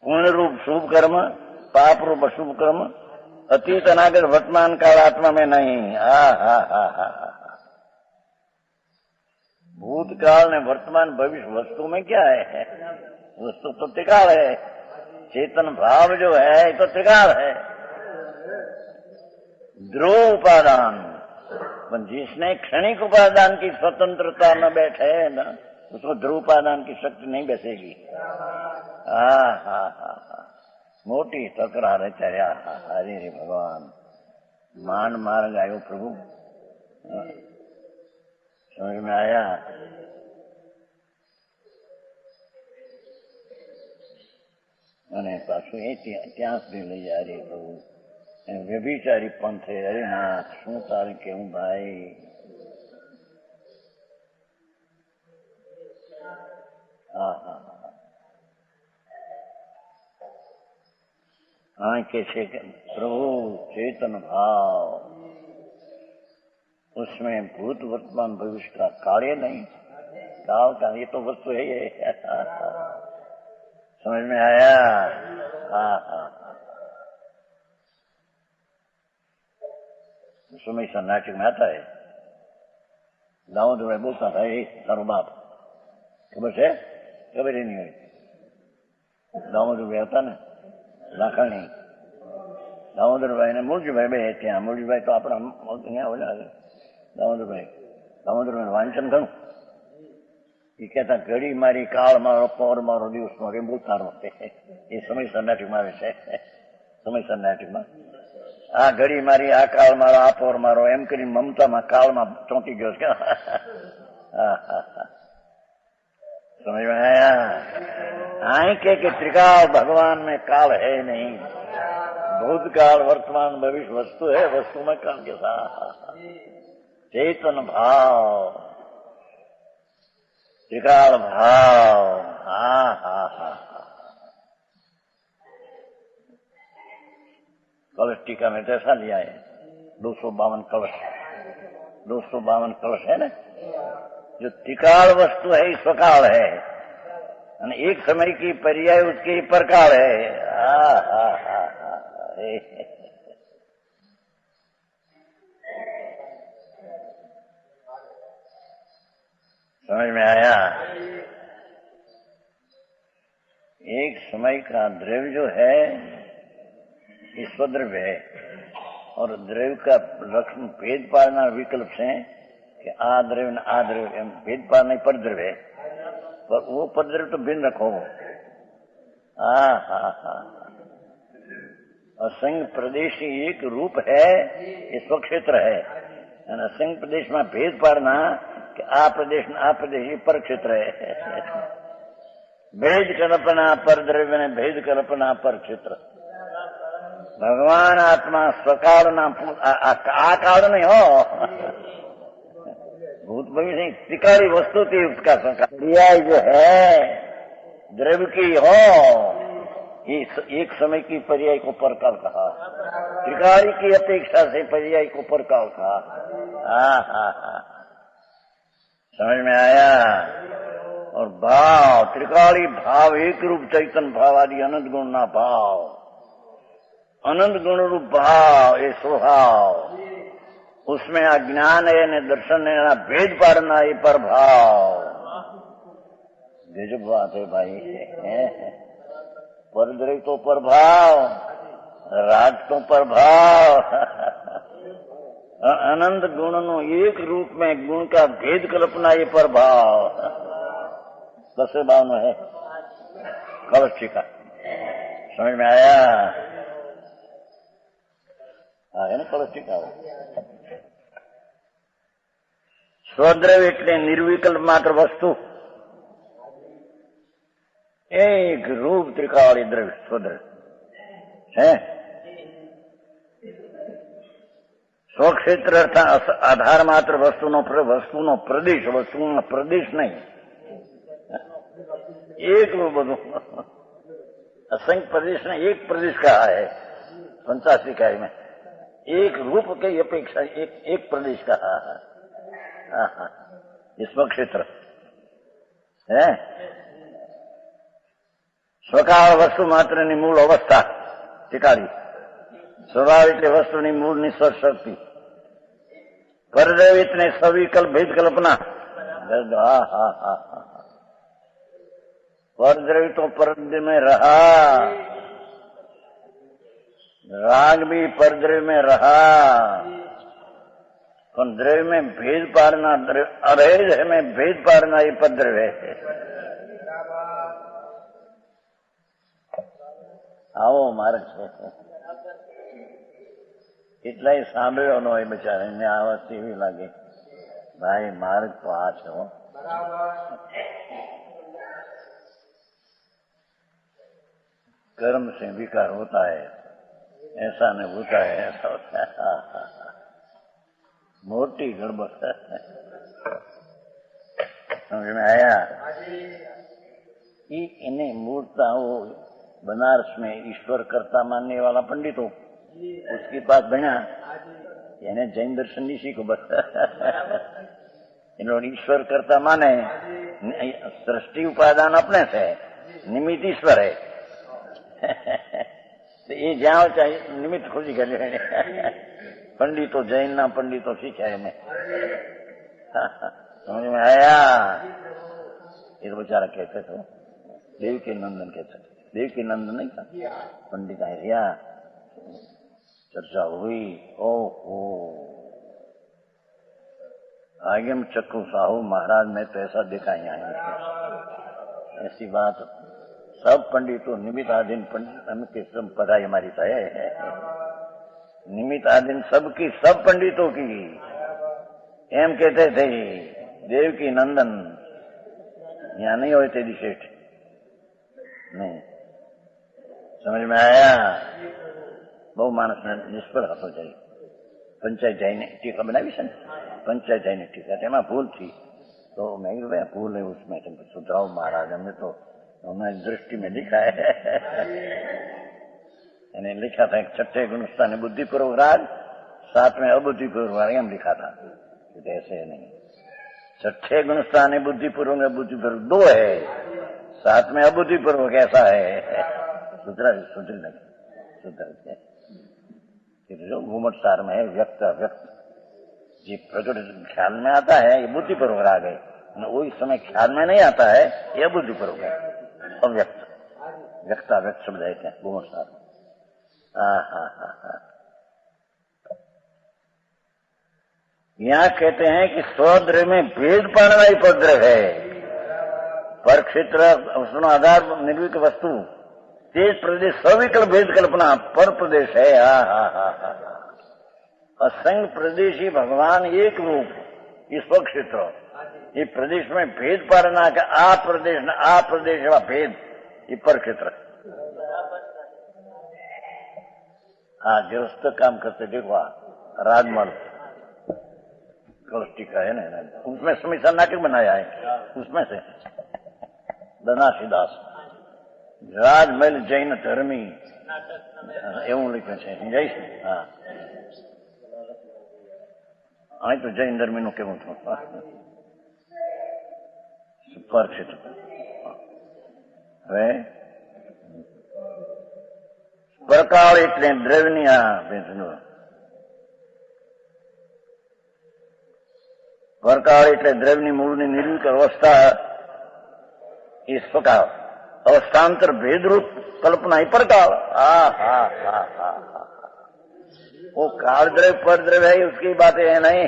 पूर्ण रूप शुभ कर्म पाप रूप अशुभ कर्म अतीत अनागत वर्तमान काल आत्मा में नहीं। भूतकाल ने वर्तमान भविष्य वस्तु में क्या है? वस्तु तो त्रिकाल है, चेतन भाव जो है तो त्रिकाल है। ध्रुव उपादान जिसने क्षणिक उपादान की स्वतंत्रता न बैठे न उसको ध्रुव उपादान की शक्ति नहीं बैठेगी। मोटी तकरार है चर्या हरे रे भगवान मान मार गयो प्रभु। समझ में आया? અને પાછું એ ત્યાં સુધી લઈ જાય રે પ્રભુ વ્યભિચારી પંથે। અરે નાથ શું તારે કેવું ભાઈ? आंके से प्रभु चेतन भाव, उसमें भूत वर्तमान भविष्य का कार्य नहीं, काल का ये तो वस्तु है ये। समझ में आया? हाँ। सुमेश नाटक में आता है, दामोदर भाई बोलता था, ये तारो बाप खबर है? खबर ही नहीं हुई। दामोदर भाई आता ना लाखणी, दामोदर भाई ने मूलजी भाई બે ત્યાં, મૂલજી ભાઈ તો આપણા અહીંયા ઓલા દામોદર ભાઈ વાંચન ઘણું, એ કહેતા ઘડી મારી કાળ મારો પૌર મારો દિવસ મારો એ બહુ સારો છે, એ સમયસર નાટકમાં આવે છે, સમયસર નાટકમાં આ ઘડી મારી આ કાળ મારો આ પૌર મારો એમ કરીને મમતામાં કાળમાં ચોંટી ગયો છે। समझ में आया? आई के त्रिकाल भगवान में काल है नहीं, भूतकाल वर्तमान भविष्य वस्तु है, वस्तु में काल के साथ चेतन भाव, त्रिकाल भाव। हा। कलश टीका में कैसा लिया है? 252 कलश, 252 कलश है ना। जो त्रिकाल वस्तु है स्वकाल है, एक समय की पर्याय उसके परकाल है। समझ में आया? एक समय का द्रव्य जो है स्वद्रव्य है, और द्रव्य का लक्षण भेद पाड़ना विकल्प से कि आ द्रव्य न आ द्रव्य, भेद पाड़ना ही परद्रव्य है, पर वो परद्रव्य तो भिन्न रखो। असंग प्रदेश एक रूप है, ये स्वक्षेत्र है, असंग प्रदेश में भेद पाड़ना कि आ प्रदेश ये पर क्षेत्र है। भेद कल्पना पर द्रव्य ने भेद कल्पना पर क्षेत्र। भगवान आत्मा स्वकाल ना आकाल नहीं हो, भूत भविष्य नहीं, त्रिकाली वस्तु थी उसका स्वकाल। पर्याय जो है द्रव्य की हो, एक समय की पर्याय को परकाल कहा, त्रिकाली की अपेक्षा से पर्याय को परकाल कहा। समझ में आया? और भाव त्रिकाली भाव, एक रूप चैतन्य भाव आदि अनंत गुण ना भाव, अनंत गुण रूप भाव ये स्वभाव, उसमें अज्ञान है न दर्शन है न भेद पाड़ना ये पर भाव। गजब बात है भाई। परद्रव्य तो प्रभाव, राग तो प्रभाव, अनंत गुण नो एक रूप में गुण का भेद कल्पना ये प्रभाव। दस भाव है कलश टीका। समझ में आया? है ना कलश टीका। स्वद्रव्य એટલે निर्विकल्प मात्र वस्तु, एक रूप त्रिकाली द्रव्य स्वद्रव्य है। स्वक्षेत्र अर्थात आधार मात्र वस्तुनो प्रदेश, वस्तुनो प्रदेश नहीं, एक रूप બધું असंख्य प्रदेश ने एक प्रदेश कहा है 85 इकाई में, एक रूप की अपेक्षा एक प्रदेश कहा है। स्वक्षेत्र है। स्वकाल वस्तु मात्र ની મૂળ અવસ્થા ટીકારી, સ્વભાવ એટલે વસ્તુની મૂળ નિશ્ચળ શક્તિ, परद्रव्य ने सविकल्प भेद कल्पना। परद्रव्य तो परद्रव्य में रहा, राग भी परद्रव्य में रहा, पर द्रव्य में भेद पाड़ना, अभेद में भेद पाड़ना ये परद्रव्य है। આવો માર્ગ છે, એટલાય સાંભળ્યો ન હોય બિચારાને આવાજ એવી લાગે ભાઈ માર્ગ તો આ છે। कर्म से विकार होता है, ऐसा नहीं होता है, ऐसा होता है। मोटी गड़बड़ है। समझ में आया? इन्हें मूर्ता वो बनारस में ईश्वर कर्ता मानने वाला पंडित हो, उसके पास बना यानी जैन दर्शन नहीं सीखो बस। इन्होंने ईश्वर कर्ता माने, सृष्टि उपादान अपने से, निमित्त ईश्वर है। तो ये जाओ चाहे निमित्त खुशी कर पंडितों जैन ना पंडितों सीखा है मैं। समझ में आया? ये तो बेचारा कहते थे देव के नंदन कहते थे, देव के नंदन नहीं था पंडित आया, चर्चा हुई। ओहो आगे में चक्कू साहू महाराज ने तो ऐसा देखा यहाँ, ऐसी बात सब पंडितों निमित्ताधीन पंडित के सब पढ़ाई हमारी तो है, निमित्ताधीन सबकी सब पंडितों की। एम कहते थे देव की नंदन, यहाँ नहीं होते थे सेठ, नहीं समझ में आया? बहु मानस ने निष्फળ હતો જાય। પંચાયત જઈને ટીકા બનાવી છે ને, પંચાયત જઈને ટીકા, તેમાં ભૂલ थी तो मैं भाई भूल है उसमें, तुम सुधारो महाराज, हमने तो हमारी दृष्टि में लिखा है। मैंने लिखा था एक छठे गुणस्थान बुद्धिपूर्वक राग, साथ में अबुद्धिपूर्वक राग, हम लिखा था। ऐसे नहीं, छठे गुणस्थान बुद्धिपूर्वक बुद्धिपूर्वक दो है, साथ में अबुद्धिपूर्वक ऐसा है। सुधर जो घूमट सार में है व्यक्त अव्यक्त, जी प्रकट ख्याल में आता है ये बुद्धिपूर्वक राग है, वही समय ख्याल में नहीं आता है ये अबुद्धिपूर्वक है, अव्यक्त व्यक्ताव्यक्त शब्द है घूमट सार। यहाँ कहते हैं कि स्वद्रव्य में भेद पाने वाली परद्रव्य है, पर क्षेत्र उसनो आधार निर्विक वस्तु, तेज प्रदेश सविकल्प भेद कल्पना पर प्रदेश है। असंग प्रदेशी भगवान एक रूप, इस क्षेत्र ये प्रदेश में भेद पाड़ना का आ प्रदेश वा भेद, ये पर क्षेत्र। हाँ गृहस्थ काम करते देखो, राजमल कौष्टिका है ना, उसमें समीक्षा नाटक बनाया है, उसमें से धनाशीदास राजमहल जैन धर्मी एवं लिखे जय। हाँ અહીં તો જૈન ધર્મીનું કેવું હતું પર છે તો હવે પરકાળ એટલે દ્રવ્યની પરકાળ એટલે દ્રવ્યની મૂળની નિર્વિક અવસ્થા, એ સ્વકાળ अवस्थान्तर भेद रूप कल्पना ही परकाल। वो काल द्रव्य पर द्रव्य है, उसकी बातें है नहीं।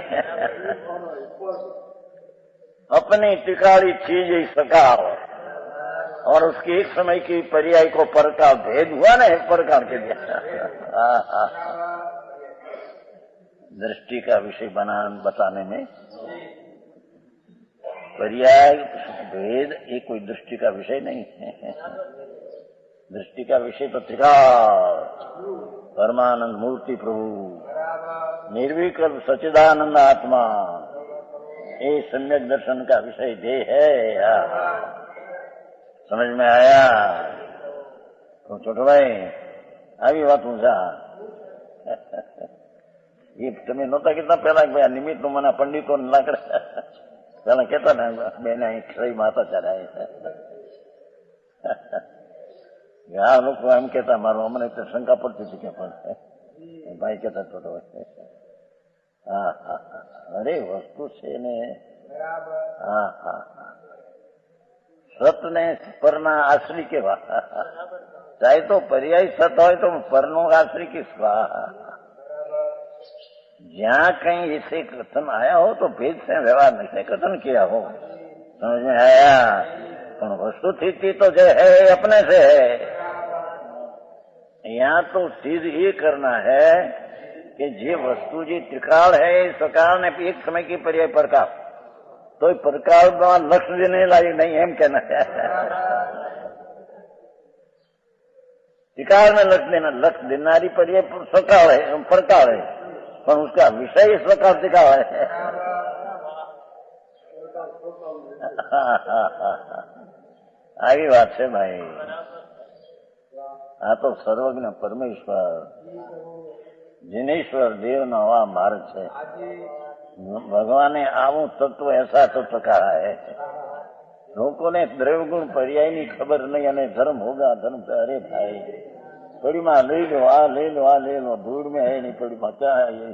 अपनी टिकाली चीज ही सकाल, और उसकी एक समय की पर्याय को परकाल भेद हुआ ना, परकाल के लिए दृष्टि का विषय बताने में पर्याय भेद ये कोई दृष्टि का विषय नहीं है। दृष्टि का विषय तो त्रिकाल परमानंद मूर्ति प्रभु निर्विकल्प सच्चिदानंद आत्मा, ये सम्यक दर्शन का विषय देह है। समझ में आया? तो छोटो भाई આવી વાત ઊંઝા એ તમે નહોતા કિतना પહેલા ભાઈ નિમિત્ત નું મને પંડિતો લાકડે પેલા કેતા ને બેન અહીં ખરી માતા ચડાય આ લોકો એમ કેતા, મારું અમને શંકા પડતી હતી કે પણ ભાઈ કેતા છોટો હા હા અરે વસ્તુ છે ને હા હા સત ને પરના આશ્રી કેવા, चाहे तो पर्याय सत हो तो परनो आश्री किस जहाँ कहीं ऐसे कथन आया हो तो भेद से व्यवहार नहीं से कथन किया हो, समझ में आया? पर वस्तु स्थिति तो जो है अपने से है। यहाँ तो सिद्ध ये करना है कि जे वस्तु जी त्रिकाल है, सकाल ने एक समय की पर्याय प्रकाल, तो प्रकाल लक्ष्य देने लायक नहीं है, कहना है त्रिकाल में लक्ष्य देना, लक्ष्य देनारी पर्याय सकाल है, प्रकाल है, पर उसका विषय इस प्रकार त्रिकाल है। આવી વાત છે ભાઈ। આ તો સર્વજ્ઞ પરમેશ્વર जिनेश्वर देव नो आ मार्ग है। भगवान ने आवू तत्व ऐसा तत्व कहा है। लोगों ने द्रव्य गुण पर्याय की खबर नहीं अने धर्म होगा धर्म से। अरे भाई पड़ी में ले लो आ ले लो आ ले लो, धूड़ में है नहीं पड़ी में क्या है ये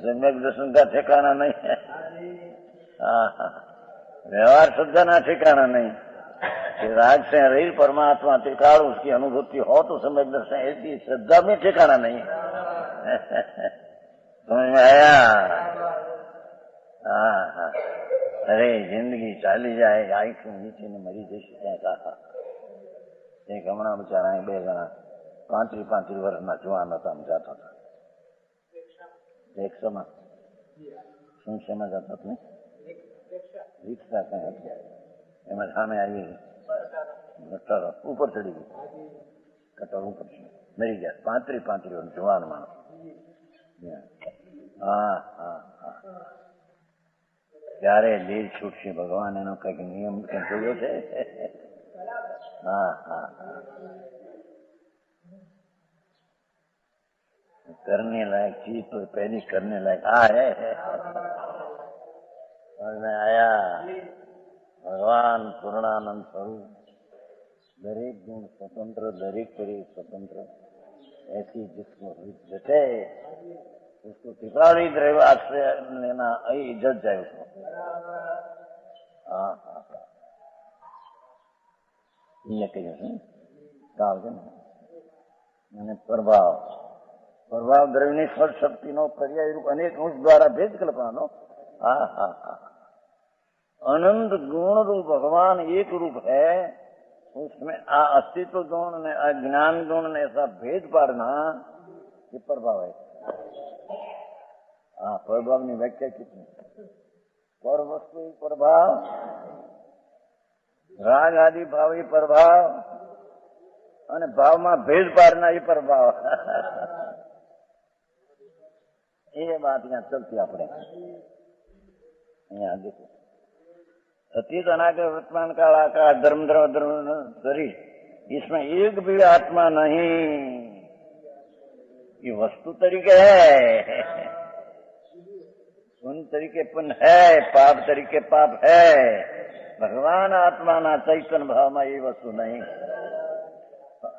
सम्यक दर्शन का ठिकाना नहीं है। व्यवहार श्रद्धा ना ठिकाना नहीं कि राग से रही परमात्मा टिकाड़ उसकी अनुभूति हो तो सम्यक दर्शन, ऐसी श्रद्धा में ठिकाना नहीं। समझ में आया? हाँ। अरे जिंदगी चाली जाए आंख नीचे ने मरी जैसी क्या कहा। एक हमणा बिचारा बे जना 35 वर्षना जुवान था, जाता था रिक्शाમાં શું શેમાં જતા તમે? रिक्शा कहीं હતી એમાં સામે આવી કટર ઉપર ચડી ગઈ, કટર ઉપર મરી ગયા। 35 જુવાન માણસ। ત્યારે દિલ છૂટશે ભગવાન એનો કઈક નિયમ જોયો છે। करने लायक चीज तो पहली करने लायक है। समझ में आया? भगवान पूर्णानंद स्वरूप, दरेक गुण स्वतंत्र, दरेक शरीर स्वतंत्र, ऐसी जिसको जटे उसको टिकाड़ी द्रव्य आश्रय लेना इज्जत जाए उसको। ये कहिए मैंने प्रभाव द्रव्य स्पर्श शक्ति नो पर्याय रूप अनेक अंश द्वारा भेद कल्पना। अनंत गुण रूप भगवान एक रूप है, उसमें अस्तित्व गुण ने अज्ञान गुण ने ऐसा भेद पाड़ना ये प्रभाव है। प्रभाव की व्याख्या कितनी? पर वस्तु प्रभाव, राग आदि भाव ये प्रभाव, અને ભાવમાં ભેદ પાડના એ પ્રભાવ। ये बात यहाँ चलती अपने यहाँ देखो। अतीत अनागत वर्तमान काल आकाश धर्म शरीर, इसमें एक भी आत्मा नहीं। ये वस्तु तरीके है, पुण्य तरीके पुण्य है, पाप तरीके पाप है। भगवान आत्मा ना चैतन्य भाव में ये वस्तु नहीं।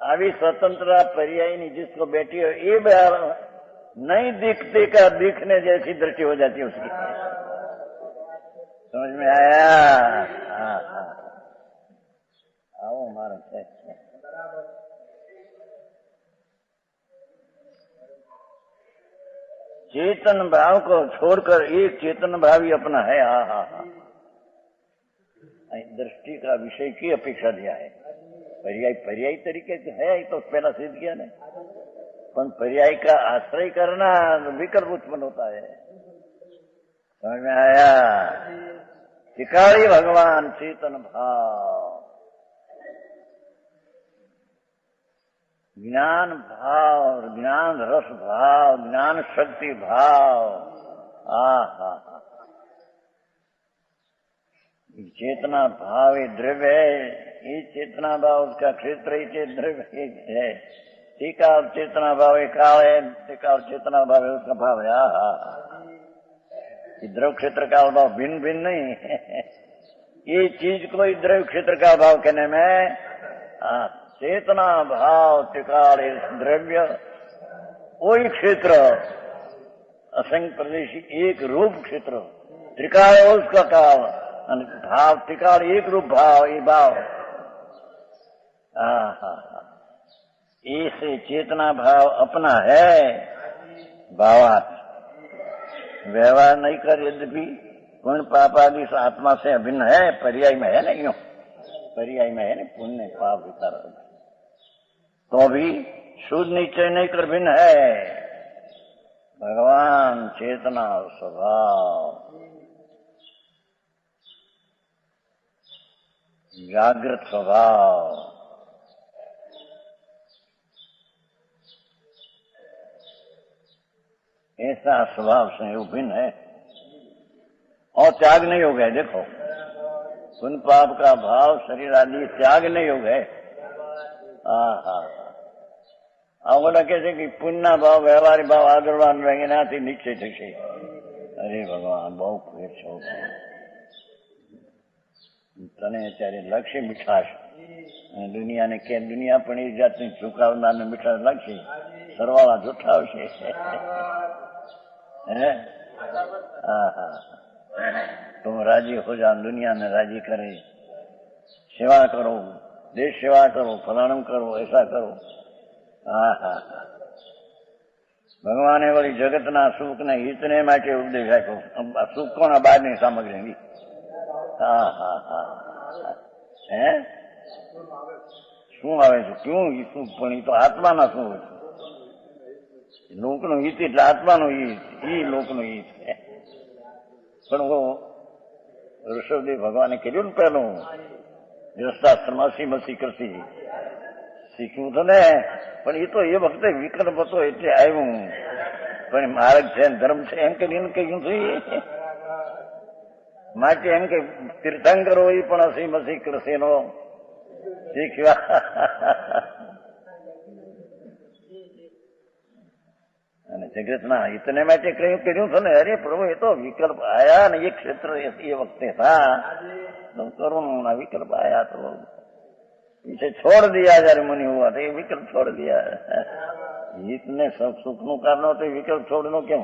अभी स्वतंत्रता पर्याय नहीं जिसको बैठी हो ये नहीं दिखते का दिखने जैसी दृष्टि हो जाती है उसकी। समझ में आया? आओ हमारा चेतन भाव को छोड़कर एक चेतन भाव ही अपना है। दृष्टि का विषय की अपेक्षा दिया है। पर्याय तरीके से है तो पहला सिद्ध किया नहीं, पर पर्याय का आश्रय करना विकल्प उत्पन्न होता है। समझ में आया? टिकाड़ी भगवान चेतन भाव, ज्ञान भाव, ज्ञान रस भाव, ज्ञान शक्ति भाव। चेतना भाव ये द्रव्य है, ये चेतना भाव उसका क्षेत्र ही द्रव्य है। टीका और चेतना भाव एक काल है, टीका और चेतना भाव है उसका भाव है। ये द्रव्य क्षेत्र का भाव भिन्न भिन्न नहीं है। ये चीज को द्रव्य क्षेत्र का भाव कहने में चेतना भाव टिकाल द्रव्य वही क्षेत्र असंख्य प्रदेशी एक रूप क्षेत्र त्रिकाल उसका काल भाव टिकाल एक रूप भाव ये भाव। ऐसे चेतना भाव अपना है। भावात व्यवहार नहीं कर यद्यपि पुण्य पाप आदि आत्मा से अभिन्न है। पर्याय में है नहीं, पर्याय में है नहीं, पुण्य पाप विकार तो भी शुद्ध निश्चय नहीं कर भिन्न है। भगवान चेतना स्वभाव जागृत स्वभाव ऐसा स्वभाव से भिन्न है और त्याग नहीं हो गए। देखो पुण्य पाप का भाव शरीर आदि त्याग नहीं हो गए। આવડા કે છે કે પુણ્યના ભાવ વ્યવહારિક ભાવ આગળવાન રહે એનાથી નીચે થશે. અરે ભગવાન બહુ ફેર છો. તને અત્યારે લક્ષ્ય મીઠાશ અને દુનિયાને કે દુનિયા પણ એ જાતની ચુકાવનારને મીઠાશ લાગશે. સરવાળા જૂઠા આવશે. હે હા હા तुम राजी हो जाओ, दुनिया में राजी करे, सेवा करो, देश सेवा करो, फलाणम करो, ऐसा करो. હા હા ભગવાને વળી જગતના સુખ ને હિતને માટે ઉપદેશ આપ્યો. સુખ કોના બહારની સામગ્રી. હા હા હા હે શું આવે છે? ક્યું સુખ? પણ એ તો આત્માના સુખ હોય. લોકનું હિત એટલે આત્માનું હિત, એ લોકનું હિત. પણ ઋષભદેવ ભગવાને કીધું ને પેલું ગૃહસ્થાશ્રમ મસી કરશી શીખ્યું તો ને. પણ એ તો એ વખતે વિકલ્પ હતો એટલે આવ્યું. પણ માર્ગ છે ધર્મ છે એમ કરીને કહ્યું છે. માટે એમ કે તીર્થંકરો એ પણ હસી મસી કરશે નો શીખ્યા. અને જગતના હિતને માટે કયું કર્યું છે ને. અરે પ્રભુ એ તો વિકલ્પ આયા ને એ ક્ષેત્ર એ વખતે था तो करुणा विकल्प आया तो पीछे छोड़ दिया. जયારે मुनि हुआ तो ये विकल्प छोड़ दिया. हित ने सब सुख નું કારણ તો વિકલ્પ છોડનો કેમ?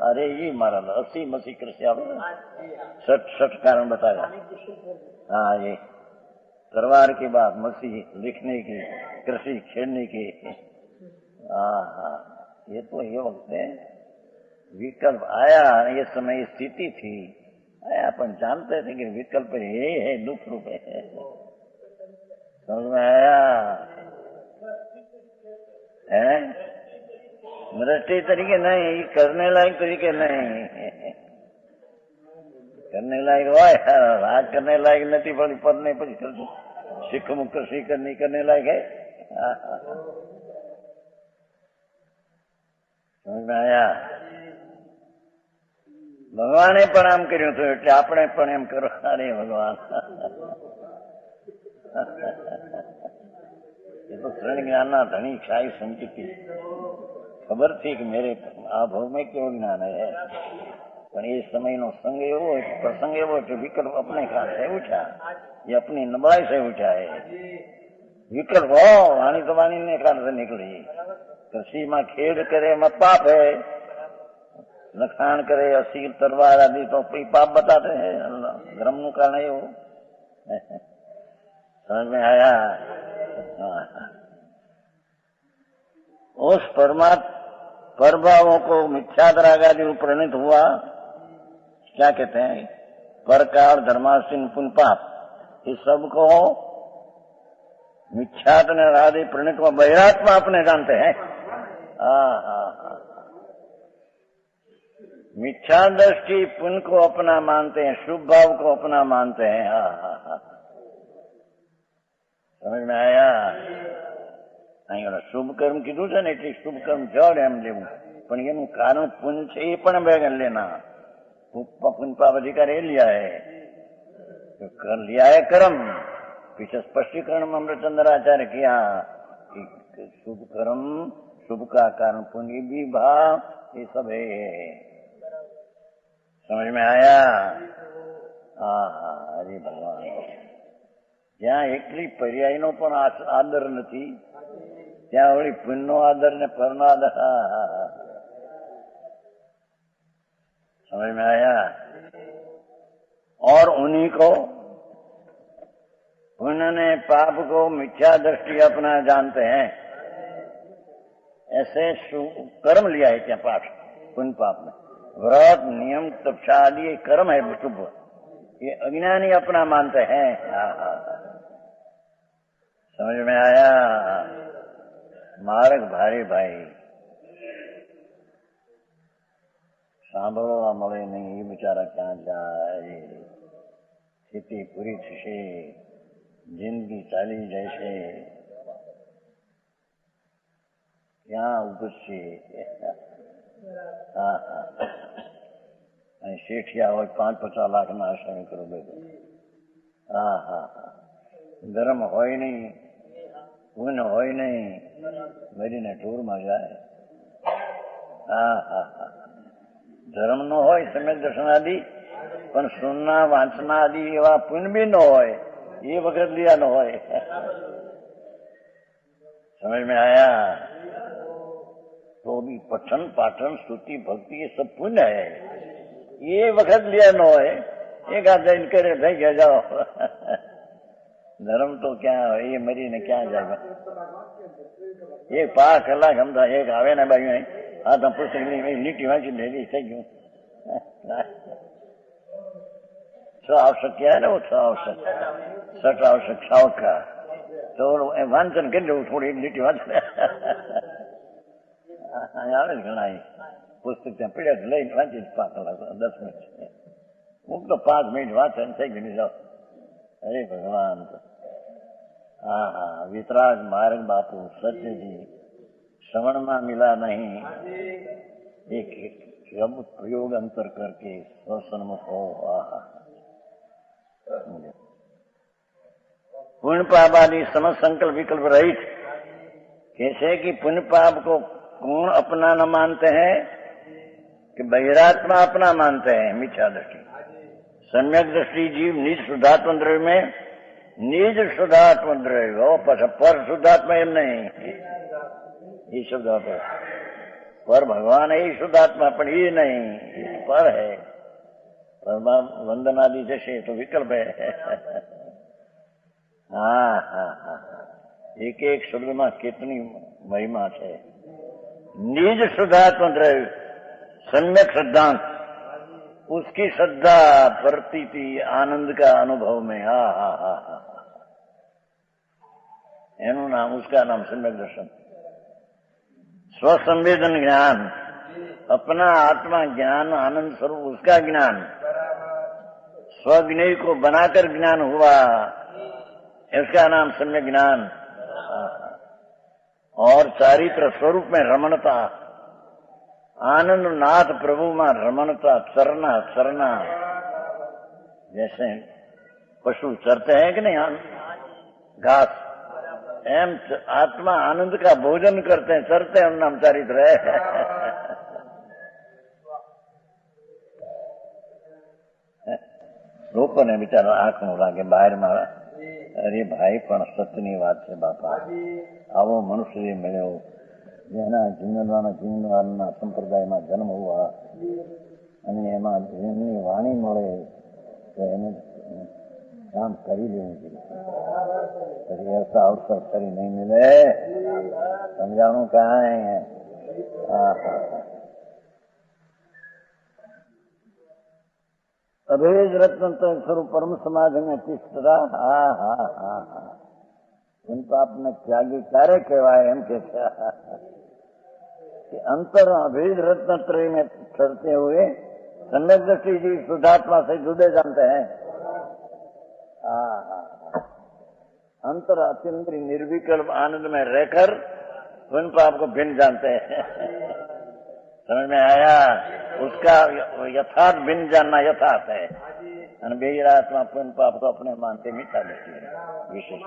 अरे ये मारा हसी मसी कृषि सठ कारण बताया. हाँ ये तलवार की बात मसी लिखने की, कृषि खेलने की. हाँ हाँ ये तो ये वक्त विकल्प आया. ये समय स्थिति थी आया. अपन जानते थे कि विकल्प ये है दुख रूप है. समझ में आया है? दृष्टि तरीके नहीं, करने लायक तरीके नहीं. करने लायक હોય રાજ करने लायक નથી. પણ પદ નહીં પછી કરશું શીખ મુખ કૃષિ करने लायक है. સમજ में आया? ભગવાને પણ આમ કર્યું હતું એટલે આપણે પણ એમ કરવા. અરે ભગવાન એ તો ત્રણ જ્ઞાનના ધણી શાહી સંચિતિ ખબર थी कि मेरे આ ભાવ में કેવું જ્ઞાન है. પણ એ સમયનો સંગ એવો હોય, પ્રસંગ એવો કે વિકલ્પ अपने खान से उठा. ये अपनी नबड़ाई से उठा है विकल्प. हो वाणी तो वाणी ने खान से निकली. कृषि में खेड करे में पाप है. लखाण करे असील तलवार आदि तो पाप बताते हैं. धर्म नु कारण है वो. समझ में आया? उस परभावों को मिथ्याद्राग आदि प्रणीत हुआ. क्या कहते हैं? परकाल धर्मासीन पुन पाप इस सब को मिथ्यात्म आदि प्रणीत हुआ. बहिरात्मा अपने जानते हैं. हाँ हाँ हाँ मिथ्या दृष्टि पुण्य को अपना मानते हैं, शुभ भाव को अपना मानते हैं. हाँ हाँ हाँ समझ में आया? શુભ કર્મ કીધું છે ને એટલે શુભ કર્મ જડ એમ લેવું. પણ એનું કારણ પુण्य છે એ પણ बैगन लेना. पुण्य पाप अधिकार ये लिया है, कर लिया है कर्म. पीछे स्पष्टीकरण में अमृतचंद्राचार्य किया कि शुभ कर्म शुभ का कारण पुण्य भी भाव ये सब है. समझ में आया? हाँ हाँ हरे भगवान. જ્યાં એકલી પર્યાયનો પણ આદર નથી ત્યાં વળી પુણ્યનો આદર ને પરનો આદર. समझ में आया? और उन्हीं को पुण्य ने पाप को मिथ्या दृष्टि अपना जानते हैं. ऐसे कर्म लिया है क्या? पाप पुण्य पाप में व्रत नियम तपस्या आदि ये कर्म है शुभ. ये अज्ञानी अपना मानते हैं. समझ में आया? मार्ग भारी भाई સાંભળવા મળે નહીં એ બિચારા ક્યાં જાય. સ્થિતિ પૂરી થશે, જિંદગી ચાલી જશે, ક્યાં ઉપજશે? હા હા અહીં શેઠિયા હોય 5-50 લાખના આશ્રમ કરો બેઠો. હા હા હા ધર્મ હોય નહીં, पुण्य હોય નહીં મરીને ટૂરમાં જાય. હા હા હા. ધર્મ નો હોય સમ્યક દર્શન આદિ, પણ સુનના વાંચના આદિ એવા પુण्य બી ન હોય, એ વખત लिया न હોય. समझ में आया? तो भी पठन पाठन स्तुति भक्ति ये सब पुण्य है, ये वक्त लिया न હોય, एक आध दिन करे भाई क्या जाओ. धर्म तो क्या है, ये मरी ने क्या जाएगा. एक 5 કલાક સમજા એક આવે ને બાજુ આ તો પુસ્તક લીટી વાંચી લેલી થઈ ગયું. છ આવશ્યક क्या है ना, वो 6 आवश्यक 6 आवश्यक 6 का तो વાંચન કરી લેવું, થોડી એક લીટી વાંચ આવે ને ઘણા પુસ્તક ત્યાં પીડ્યા લઈને વાંચી 5 કલાક 10 મિનિટ, હું તો 5 મિનિટ વાંચે થઈ ગયું. જાઓ अरे भगवान. हाँ हाँ. वितराग मार्ग बापू सत्य जी श्रवण में मिला नहीं, एक शब्द प्रयोग अंतर करके स्वसन्मुख हो. पुण्य पाप आदि समस्त संकल्प विकल्प रहित. कैसे कि पुण्य पाप को कौन अपना न मानते हैं कि बहिरात्मा अपना मानते हैं. मिथ्या दृष्टि. सम्यक दृष्टि जीव निज शुद्धात्म द्रव्य में निज शुद्धात्म द्रव्य हो, पर शुद्धात्मा एम नहीं, ये शुद्धात्मा पर भगवान है, ये शुद्धात्मा पर ये नहीं, पर है. वंदन आदि जैसे तो विकल्प है. हाँ हाँ हाँ. एक एक शब्द में कितनी महिमा है. निज शुद्धात्म द्रव्य सम्यक सिद्धांत, उसकी श्रद्धा प्रतीति आनंद का अनुभव में. हा हा हा हा. एनु नाम, उसका नाम सम्यक दर्शन. स्वसंवेदन ज्ञान, अपना आत्मा ज्ञान आनंद स्वरूप उसका ज्ञान, स्वज्ञेय को बनाकर ज्ञान हुआ, इसका नाम सम्यक ज्ञान. और चारित्र स्वरूप में रमणता, आनंद नाथ प्रभु में रमणता, चरना चरना. जैसे पशु चरते हैं कि नहीं घास, एम आत्मा आनंद का भोजन करते हैं, चरते हैं, नाम चारित्र है. લોકોને બિચારા આંખ નું લાગે બહારમાં. અરે ભાઈ પણ સત્યની વાત છે બાપા. આવો મનુષ્ય મળ્યો જેના જીવનવાના સંપ્રદાયમાં જન્મ હોવા અને એમાં એમની વાણી મળે તો એને કામ કરી લેવું જોઈએ. પછી ऐसा अवसर ફરી નહીં मिले, समझाणु कहाँ है. हाँ हाँ. अभेद रत्न स्वरूप परम समाज में तिष्ठता. હા હા હા હા. એમ તો આપને ત્યાગી ક્યારે કહેવાય એમ કે अंतर अभेद रत्न त्रय में चलते हुए सम्यक दृष्टि जी शुद्धात्मा से जुड़े जानते हैं. हाँ हाँ. अंतर अत्यंत निर्विकल्प आनंद में रहकर पुण्य पाप को भिन्न जानते हैं. समझ में आया? उसका यथार्थ भिन्न जानना यथार्थ है. बहिरात्मा पुण्य पाप को अपने मानते मीठा दृष्टि है विशेष.